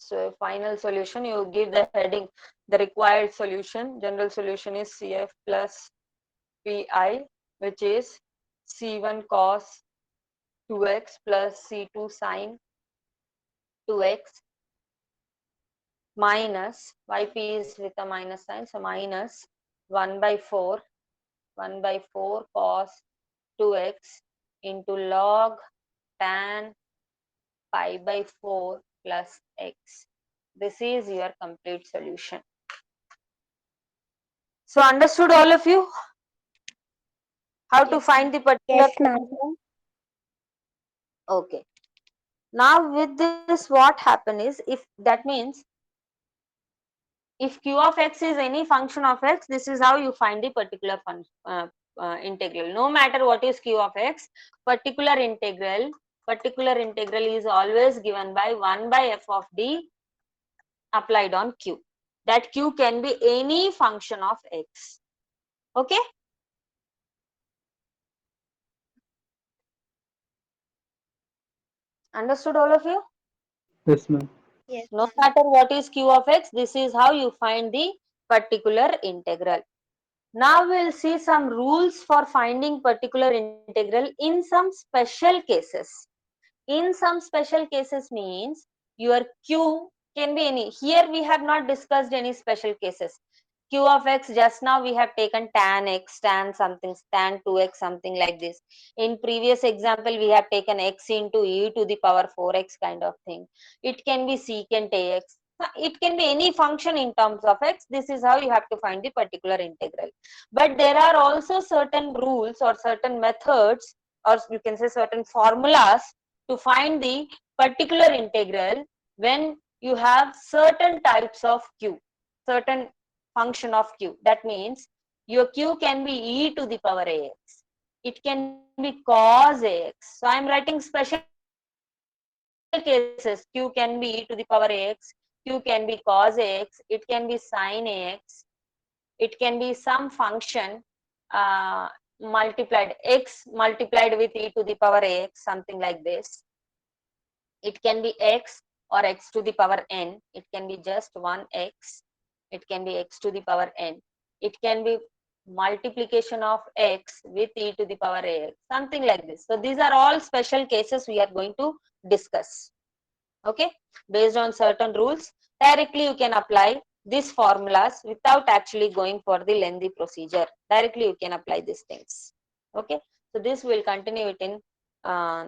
So final solution, you give the heading, the required solution. General solution is CF plus PI, which is C1 cos 2x plus C2 sin 2x minus, yp is with a minus sign, so minus 1 by 4 cos 2x into log tan pi by 4 plus x. This is your complete solution. So understood all of you? How to Yes, find the particular Yes, ma'am. solution? Okay. Now with this, what happen is, if that means if q of x is any function of x, this is how you find the particular integral. No matter what is q of x, particular integral is always given by 1 by f of d applied on q. That q can be any function of x. Okay. Understood all of you? Yes, ma'am. Yes, No ma'am. matter what is q of x, this is how you find the particular integral. Now we'll see some rules for finding particular integral in some special cases. In some special cases means your q can be any. Here we have not discussed any special cases. Q of x, just now we have taken tan x, tan something, tan 2x, something like this. In previous example, we have taken x into e to the power 4x kind of thing. It can be secant ax. It can be any function in terms of x. This is how you have to find the particular integral. But there are also certain rules or certain methods, or you can say certain formulas to find the particular integral when you have certain types of q, certain function of q. That means your q can be e to the power ax. It can be cos ax. So I am writing special cases. Q can be e to the power ax. Q can be cos ax. It can be sin ax. It can be some function multiplied, x multiplied with e to the power ax, something like this. It can be x or x to the power n. It can be just one x. It can be x to the power n. It can be multiplication of x with e to the power ax, something like this. So these are all special cases we are going to discuss. Okay, based on certain rules, directly you can apply these formulas without actually going for the lengthy procedure. Directly you can apply these things. Okay, so this will continue it in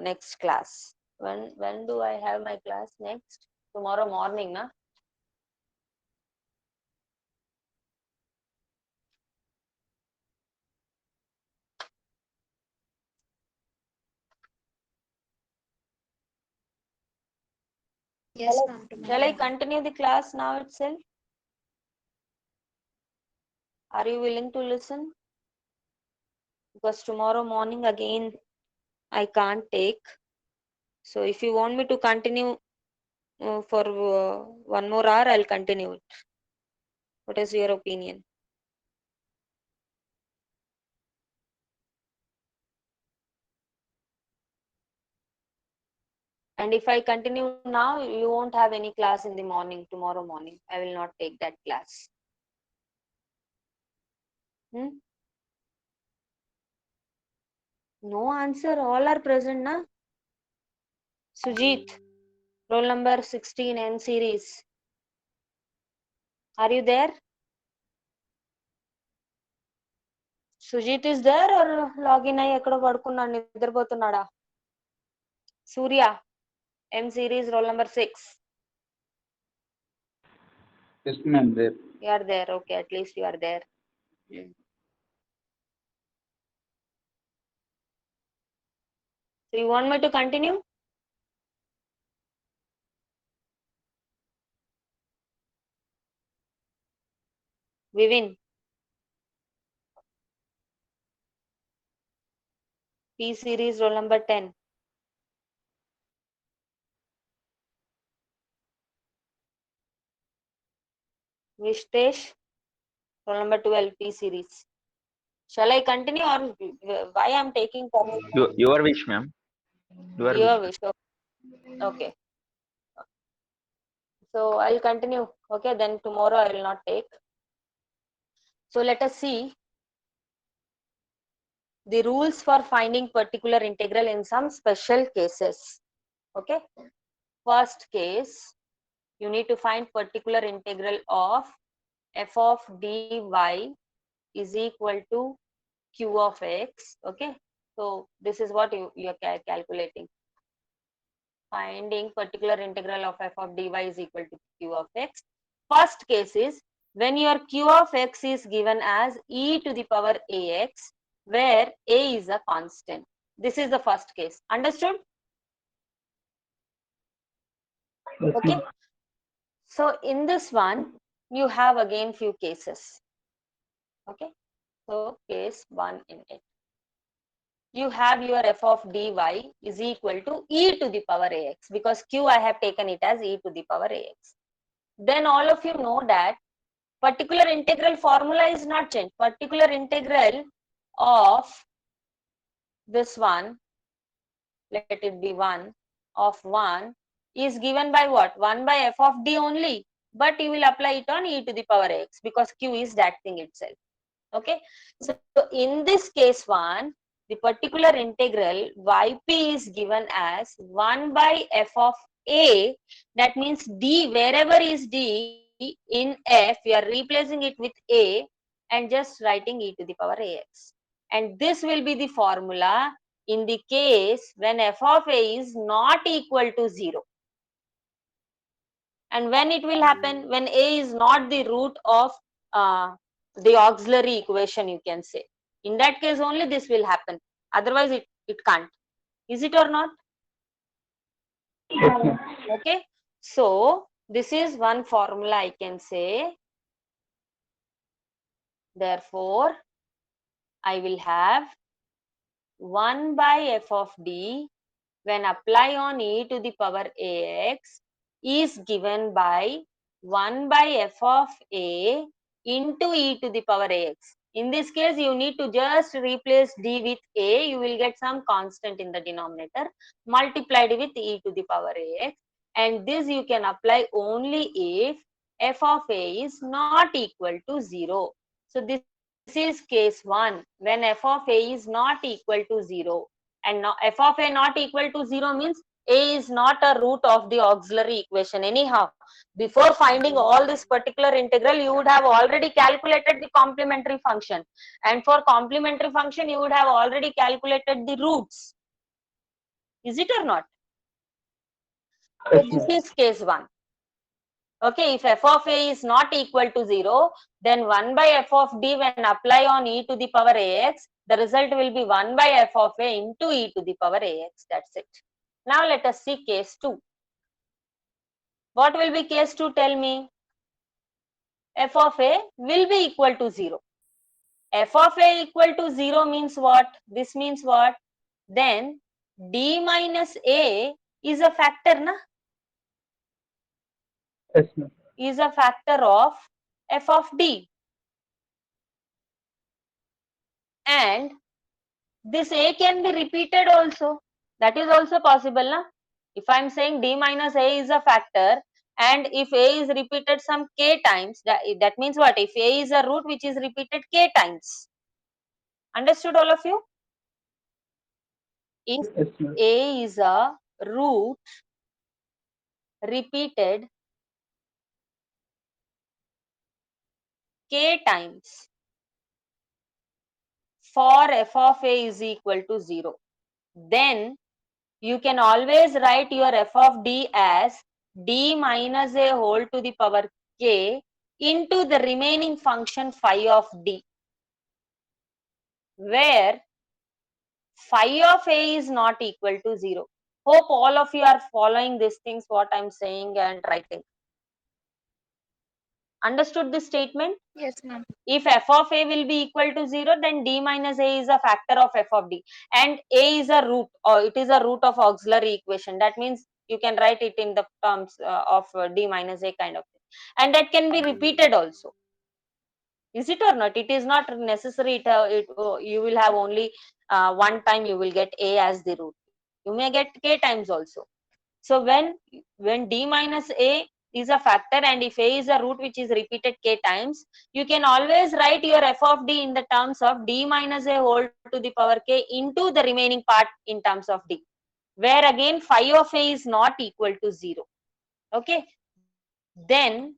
next class. When do I have my class next? Tomorrow morning, na? Yes, ma'am. Shall Tomorrow I morning. continue the class now itself? Are you willing to listen? Because tomorrow morning again I can't take. So if you want me to continue for 1 more hour, I'll continue it. What is your opinion? And if I continue now, you won't have any class in the morning, tomorrow morning. I will not take that class. No answer, all are present, na? Sujit, roll number 16, N series. Are you there? Sujit is there or login అయ్యి ఎక్కడో పడుకున్నాడు నిద్రపోతున్నాడా? Surya, M series, roll number 6. Yes, ma'am. There. You are there, okay, at least you are there. So you want me to continue? Vivin. P series, roll number 10. Vishtesh, roll number 12, P series. Shall I continue or why I'm taking permission? Your wish, ma'am. Your wish. Okay. So I'll continue. Okay, then tomorrow I will not take. So let us see the rules for finding particular integral in some special cases. Okay. First case, you need to find particular integral of f of dy is equal to q of x. Okay. So this is what you are calculating. Finding particular integral of f of dy is equal to q of x. First case is when your q of x is given as e to the power ax, where a is a constant. This is the first case. Understood? Yes, Okay. ma'am. So in this one, you have again few cases. Okay. So case 1 in it. You have your f of dy is equal to e to the power ax, because q I have taken it as e to the power ax. Then all of you know that particular integral formula is not changed. Particular integral of this one, let it be 1, of 1 is given by what? 1 by f of d only, but you will apply it on e to the power x because q is that thing itself. Okay. So in this case 1, the particular integral yp is given as 1 by f of a. That means d, wherever is d in f, we are replacing it with a and just writing e to the power ax. And this will be the formula in the case when f of a is not equal to 0. And when it will happen? When a is not the root of the auxiliary equation, you can say. In that case only this will happen. Otherwise it can't. Is it or not? Yes, ma'am. Okay. So this is one formula I can say. Therefore, I will have 1 by f of d when apply on e to the power ax is given by 1 by f of a into e to the power ax. In this case, you need to just replace d with a. You will get some constant in the denominator multiplied with e to the power ax. And this you can apply only if f of a is not equal to 0. So this is case 1 when f of a is not equal to 0. And now f of a not equal to 0 means a is not a root of the auxiliary equation anyhow. Before finding all this particular integral, you would have already calculated the complementary function. And for complementary function, you would have already calculated the roots. Is it or not? So Yes, this ma'am. is case 1. Okay, if f of a is not equal to 0, then 1 by f of d when apply on e to the power ax, the result will be 1 by f of a into e to the power ax. That's it. Now let us see case 2. What will be case 2? Tell me. F of a will be equal to 0. F of a equal to 0 means what? This means what? Then d minus a is a factor, na? Yes, ma'am. Is a factor of f of d. And this a can be repeated also. That is also possible, na? If I am saying d minus a is a factor, and if a is repeated some k times, that means what? If a is a root which is repeated k times. Understood, all of you? If Yes, ma'am. a is a root repeated k times for f of a is equal to 0, then you can always write your f of d as d minus a whole to the power k into the remaining function phi of d, where phi of a is not equal to 0. Hope all of you are following these things what I am saying and writing. Understood this statement? Yes, ma'am. If f of a will be equal to 0, then d minus a is a factor of f of d, and a is a root, or it is a root of auxiliary equation. That means you can write it in the terms of d minus a kind of thing, and that can be repeated also. Is it or not? It is not necessary. You will have only one time you will get a as the root. You may get k times also. So when d minus a is a factor, and if a is a root which is repeated k times, you can always write your f of d in the terms of d minus a whole to the power k into the remaining part in terms of d, where again phi of a is not equal to 0. Okay, then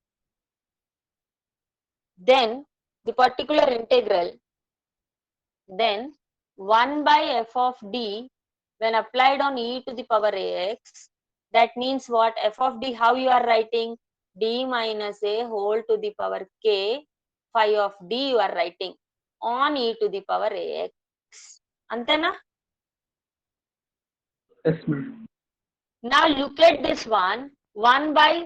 the particular integral, then 1 by f of d when applied on e to the power ax, that means what? F of d, how you are writing? D minus a whole to the power k phi of d you are writing on e to the power ax. Antena? Yes, ma'am. Now look at this one. 1 by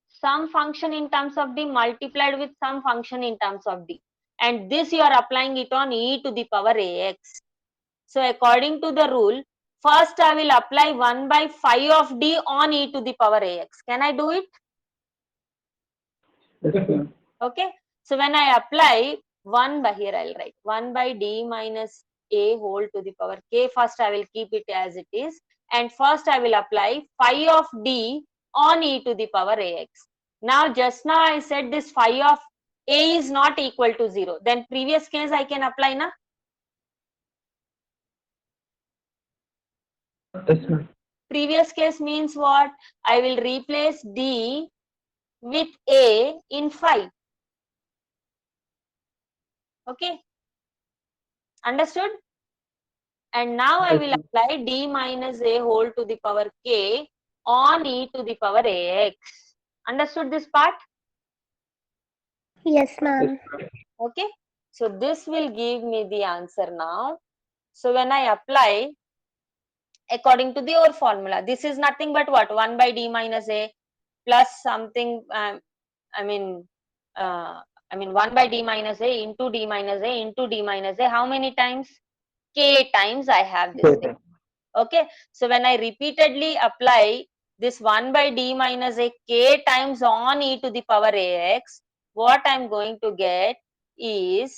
some function in terms of d multiplied with some function in terms of d. And this you are applying it on e to the power ax. So according to the rule, first I will apply 1 by phi of d on e to the power ax. Can I do it? Yes, ma'am. Okay. So when I apply 1 by, here I will write 1 by d minus a whole to the power k. First I will keep it as it is. And first I will apply phi of d on e to the power ax. Now just now I said this phi of a is not equal to 0. Then previous case I can apply, na? Yes, ma'am. Previous case means what? I will replace d with a in phi. Okay, understood? And now I Yes, will ma'am. apply d minus a whole to the power k on e to the power ax. Understood this part? Yes, Yes, ma'am. ma'am. Okay, so this will give me the answer now. So when I apply according to the old formula, this is nothing but what? 1 by d minus a plus something, I mean, 1 by d minus a into d minus a into d minus a. How many times? K times I have this Yes, thing. ma'am. Okay, so when I repeatedly apply this 1 by d minus a k times on e to the power ax, what I'm going to get is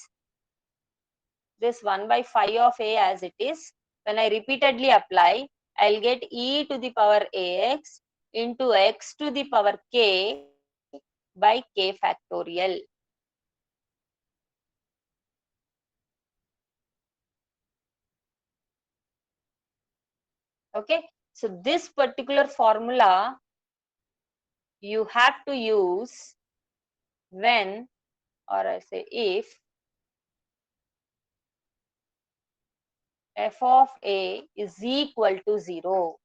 this 1 by phi of a as it is. When I repeatedly apply, I'll get e to the power ax into x to the power k by k factorial. Okay, so this particular formula you have to use when, or I say if, f of a is equal to 0.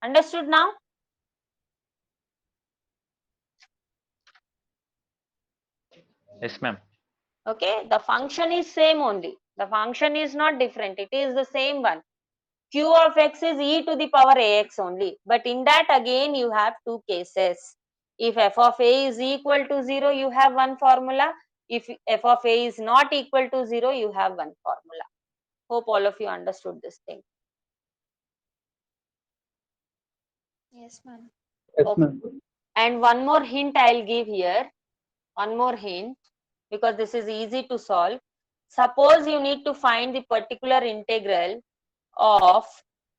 Understood now? Yes, ma'am. Okay, the function is same only. The function is not different. It is the same one. Q of x is e to the power ax only. But in that again you have two cases. If f of a is equal to 0, you have one formula. If f of a is not equal to 0, you have one formula. Hope all of you understood this thing. Yes, ma'am. Yes, Okay. ma'am. And one more hint I'll give here. One more hint, because this is easy to solve. Suppose you need to find the particular integral of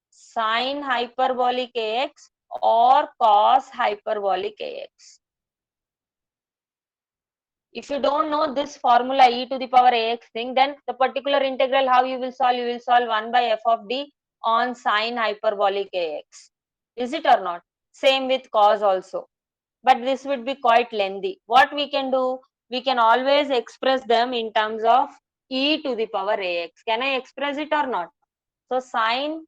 sine hyperbolic ax or cos hyperbolic ax. If you don't know this formula e to the power ax thing, then the particular integral, how you will solve 1 by f of d on sine hyperbolic ax. Is it or not? Same with cos also. But this would be quite lengthy. What we can do, we can always express them in terms of e to the power ax. Can I express it or not? So sine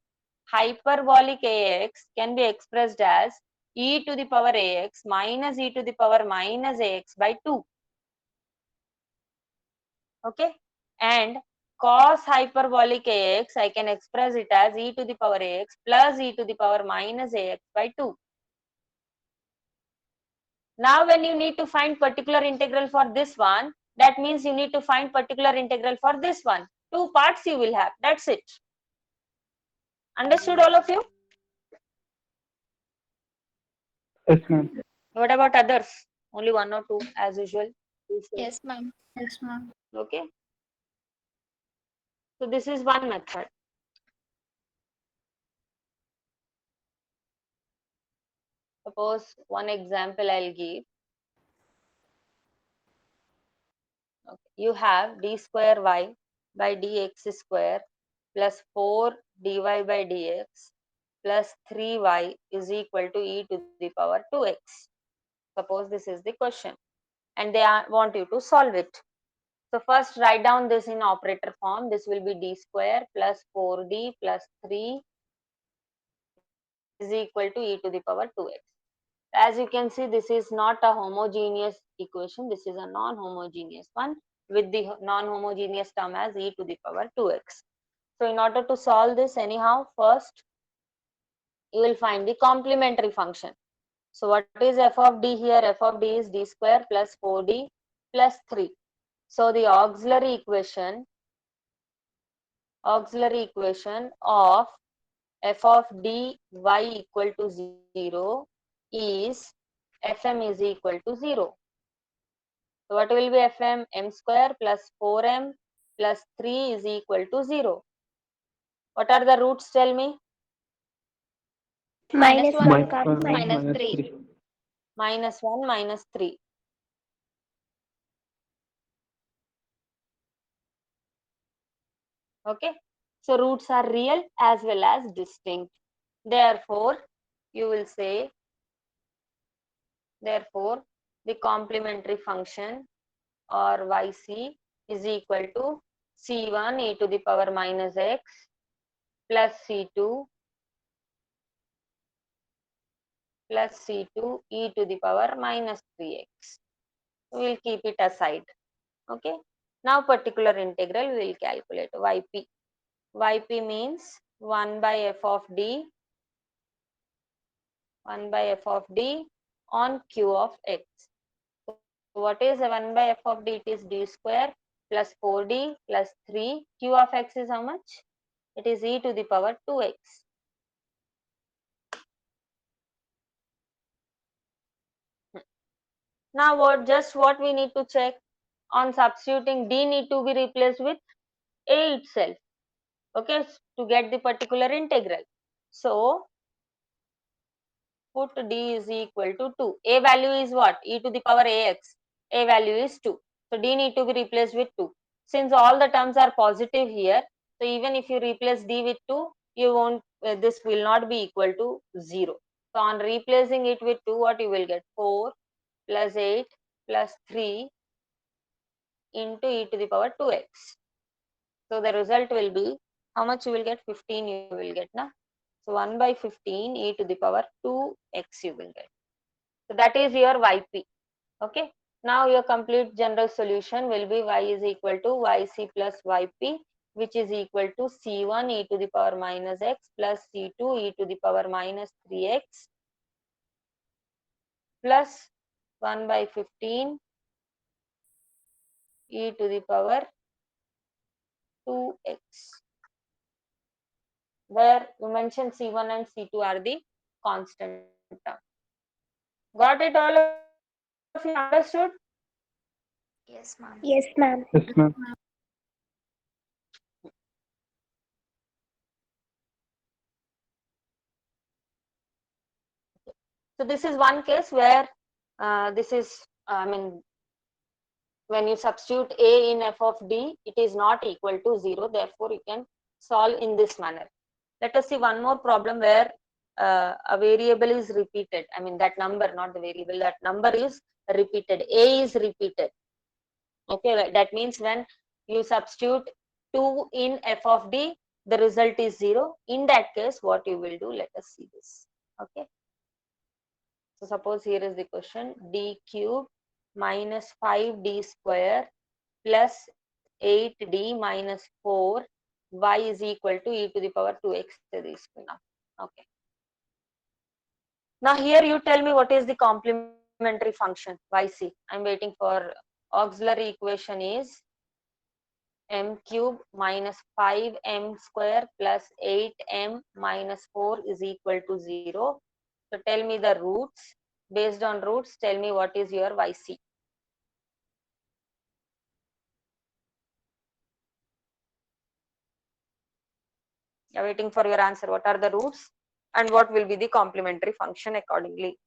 hyperbolic ax can be expressed as e to the power ax minus e to the power minus ax by 2. Okay, and cos hyperbolic ax, I can express it as e to the power ax plus e to the power minus ax by 2. Now when you need to find particular integral for this one, that means you need to find particular integral for this one. Two parts you will have, that's it. Understood all of you? Yes, ma'am. What about others? Only one or two as usual? Yes, ma'am. Yes, ma'am. Okay, so this is one method. Suppose one example I'll give. Okay. You have d square y by dx square plus 4 dy by dx plus 3y is equal to e to the power 2x. Suppose this is the question and they want you to solve it. So first write down this in operator form. This will be d square plus 4d plus 3 is equal to e to the power 2x. As you can see, this is not a homogeneous equation. This is a non-homogeneous one with the non-homogeneous term as e to the power 2x. So in order to solve this anyhow, first you will find the complementary function. So what is f of d here? F of d is d square plus 4d plus 3. So the auxiliary equation of f of d y equal to 0 is fm is equal to 0. So what will be fm? M square plus 4m plus 3 is equal to 0. What are the roots? Tell me. Minus one, 1 Minus comes 1 and minus minus 3. 3. Minus 1 minus 3. Okay. So roots are real as well as distinct. Therefore, you will say, therefore, the complementary function or yc is equal to c1 e to the power minus x plus c2 plus c2 e to the power minus 3x. We will keep it aside. Okay. Now particular integral we will calculate yp. Yp means 1 by f of d on q of x. So what is 1 by f of d? It is d square plus 4d plus 3. Q of x is how much? It is e to the power 2x. Now what we need to check? On substituting, d need to be replaced with a itself. Okay, to get the particular integral. So put d is equal to 2. A value is what? E to the power ax. A value is 2. So d need to be replaced with 2. Since all the terms are positive here, so even if you replace d with 2, you won't, this will not be equal to 0. So on replacing it with 2, what you will get? 4 plus 8 plus 3 into e to the power 2x. So the result will be, how much you will get? 15 you will get, na? So 1 by 15 e to the power 2x you will get. So that is your yp. Okay. Now your complete general solution will be y is equal to yc plus yp, which is equal to c1 e to the power minus x plus c2 e to the power minus 3x plus 1 by 15 e to the power 2x, where you mentioned C1 and C2 are the constant term. Got it, all of you understood? Yes, ma'am. Yes, ma'am. Yes, ma'am. So this is one case where this is, I mean, when you substitute a in f of d, it is not equal to 0. Therefore, you can solve in this manner. Let us see one more problem where a variable is repeated. I mean, that number, not the variable, that number is repeated. A is repeated. Okay, that means when you substitute 2 in f of d, the result is 0. In that case, what you will do, let us see this. Okay. So suppose here is the question, d cube minus 5d square plus 8d minus 4 y is equal to e to the power 2x. Okay. Now here you tell me what is the complementary function yc. I'm waiting for auxiliary equation is m cube minus 5m square plus 8m minus 4 is equal to 0. So tell me the roots. Based on roots, tell me what is your yc. You're waiting for your answer. What are the roots and what will be the complementary function accordingly?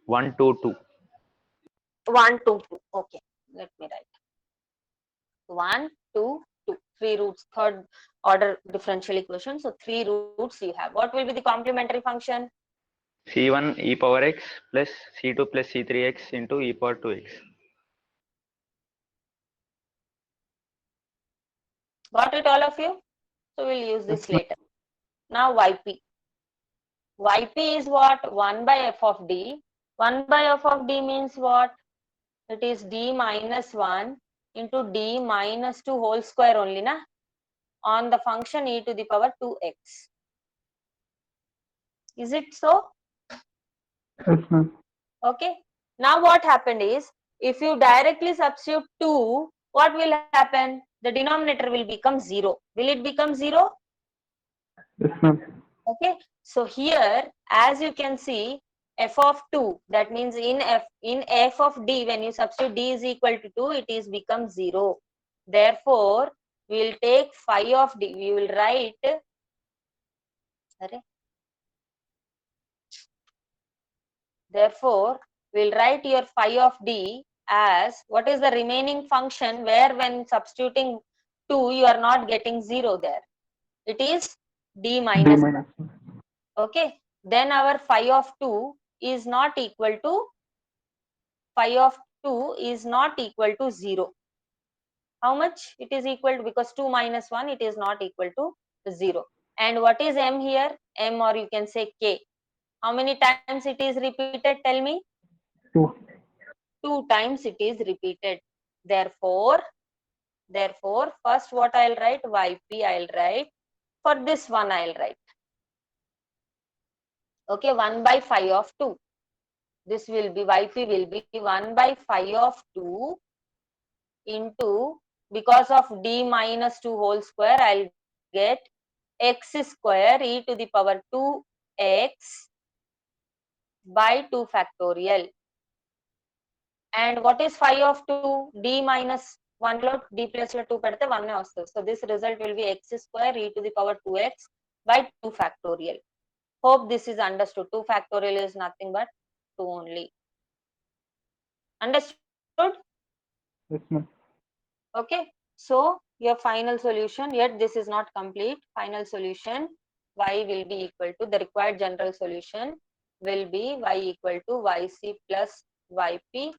1, 2, 2. 1, 2, 2. Okay, let me write 1, 2, 2. 3 roots, third order differential equation. So 3 roots you have. What will be the complementary function? C1 e power x plus C2 plus C3x into e power 2x. Got it, all of you? So we'll use this Yes, ma'am. later. Now yp. Yp is what? 1 by f of d. 1 by f of d means what? It is d minus 1 into d minus 2 whole square only, na? On the function e to the power 2x. Is it so? Yes, ma'am. Okay. Now what happened is, if you directly substitute 2, what will happen? The denominator will become 0. Will it become 0? Yes, ma'am. Okay. So here, as you can see, f of 2, that means in f of d, when you substitute d is equal to 2, it is become 0. Therefore, we will take phi of d. We will write, therefore, we'll write your phi of d as what is the remaining function where when substituting 2, you are not getting 0 there. It is d D minus 1. minus 1. Okay. Then our phi of 2 is not equal to, phi of 2 is not equal to 0. How much it is equal to? Because 2 minus 1, it is not equal to 0. And what is m here? M, or you can say k. How many times it is repeated? Tell me. 2. 2 times it is repeated. Therefore, first what I'll write? Yp I'll write. For this one I'll write. Okay, 1 by phi of 2. This will be, yp will be 1 by phi of 2 into, because of d minus 2 whole square, I'll get x square e to the power 2x by 2 factorial. And what is phi of 2? D minus 1 lo d plus lo 2 pedte 1 vastadu. So this result will be x square e to the power 2x by 2 factorial. Hope this is understood. 2 factorial is nothing but 2 only. Understood? Yes, ma'am. Okay. So your final solution, yet this is not complete. Final solution, y will be equal to, the required general solution will be y equal to yc plus yp.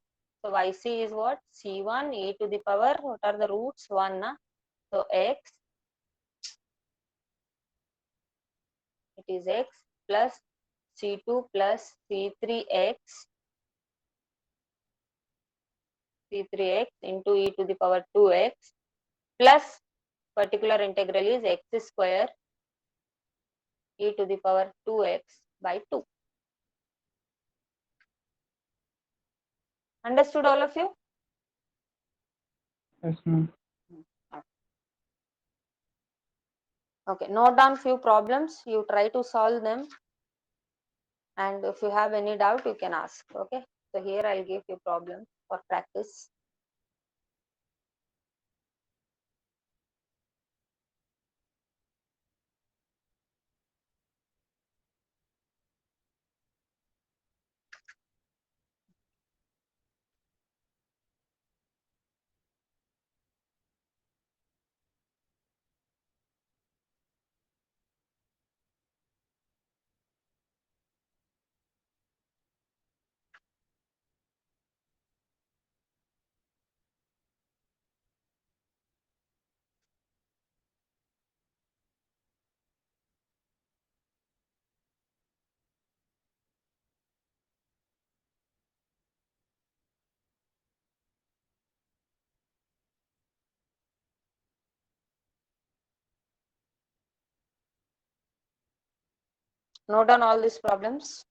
So yc is what? C1 e to the power, what are the roots? 1. Na? So x, it is x plus C2 plus C3x into e to the power 2x plus particular integral is x square e to the power 2x by 2. Understood all of you? Yes, ma'am. Okay, note down few problems. You try to solve them. And if you have any doubt, you can ask. Okay. So here I'll give you problems for practice. Note down all these problems.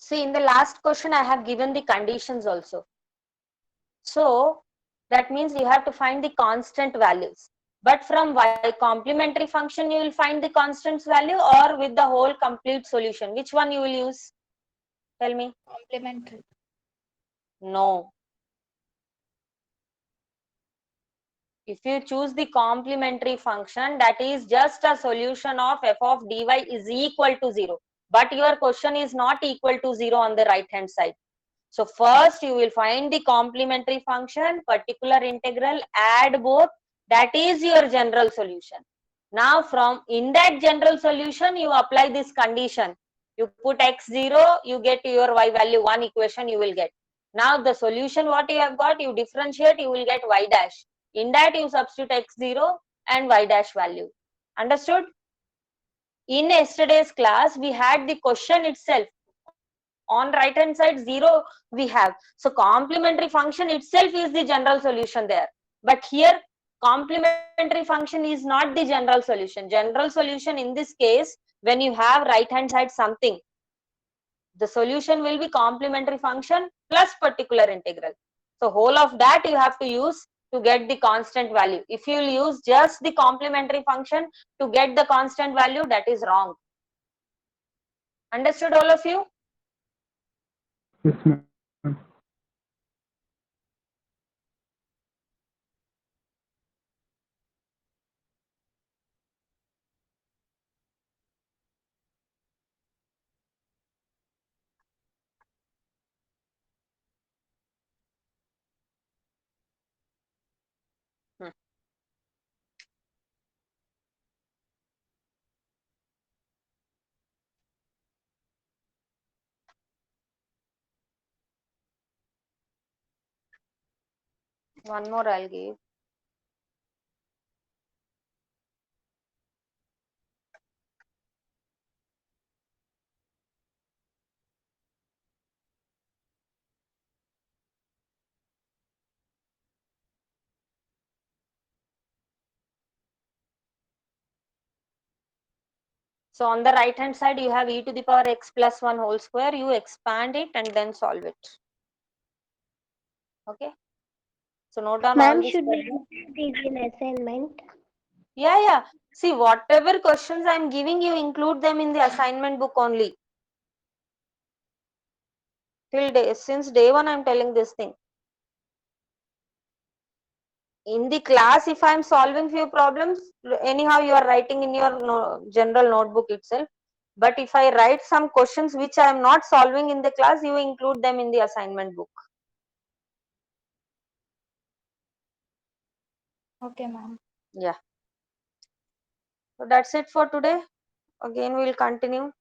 See, in the last question, I have given the conditions also. So that means you have to find the constant values. But from y complementary function, you will find the constants value, or with the whole complete solution. Which one you will use? Tell me. Complementary. No. If you choose the complementary function, that is just a solution of f of dy is equal to 0. But your question is not equal to 0 on the right hand side. So first you will find the complementary function, particular integral, add both, that is your general solution. Now from in that general solution, you apply this condition. You put x0, you get your y value, one equation you will get. Now the solution what you have got, you differentiate, you will get y dash. In that you substitute x0 and y dash value. Understood? In yesterday's class, we had the question itself. On right hand side 0 we have. So complementary function itself is the general solution there. But here complementary function is not the general solution. General solution in this case, when you have right hand side something, the solution will be complementary function plus particular integral. So whole of that you have to use to get the constant value. If you will use just the complementary function to get the constant value, that is wrong. Understood all of you? Yes, ma'am. One more I'll give. So on the right hand side, you have e to the power x plus 1 whole square. You expand it and then solve it. Okay. So note down all Ma'am, these should we questions. do these in assignment? Yeah. See, whatever questions I'm giving you, include them in the assignment book only. Till day, since day one, I'm telling this thing. in the class, if I am solving few problems, anyhow you are writing in your general notebook itself. But if I write some questions which I am not solving in the class, you include them in the assignment book. Okay, ma'am. Yeah. So that's it for today. Again, we will continue.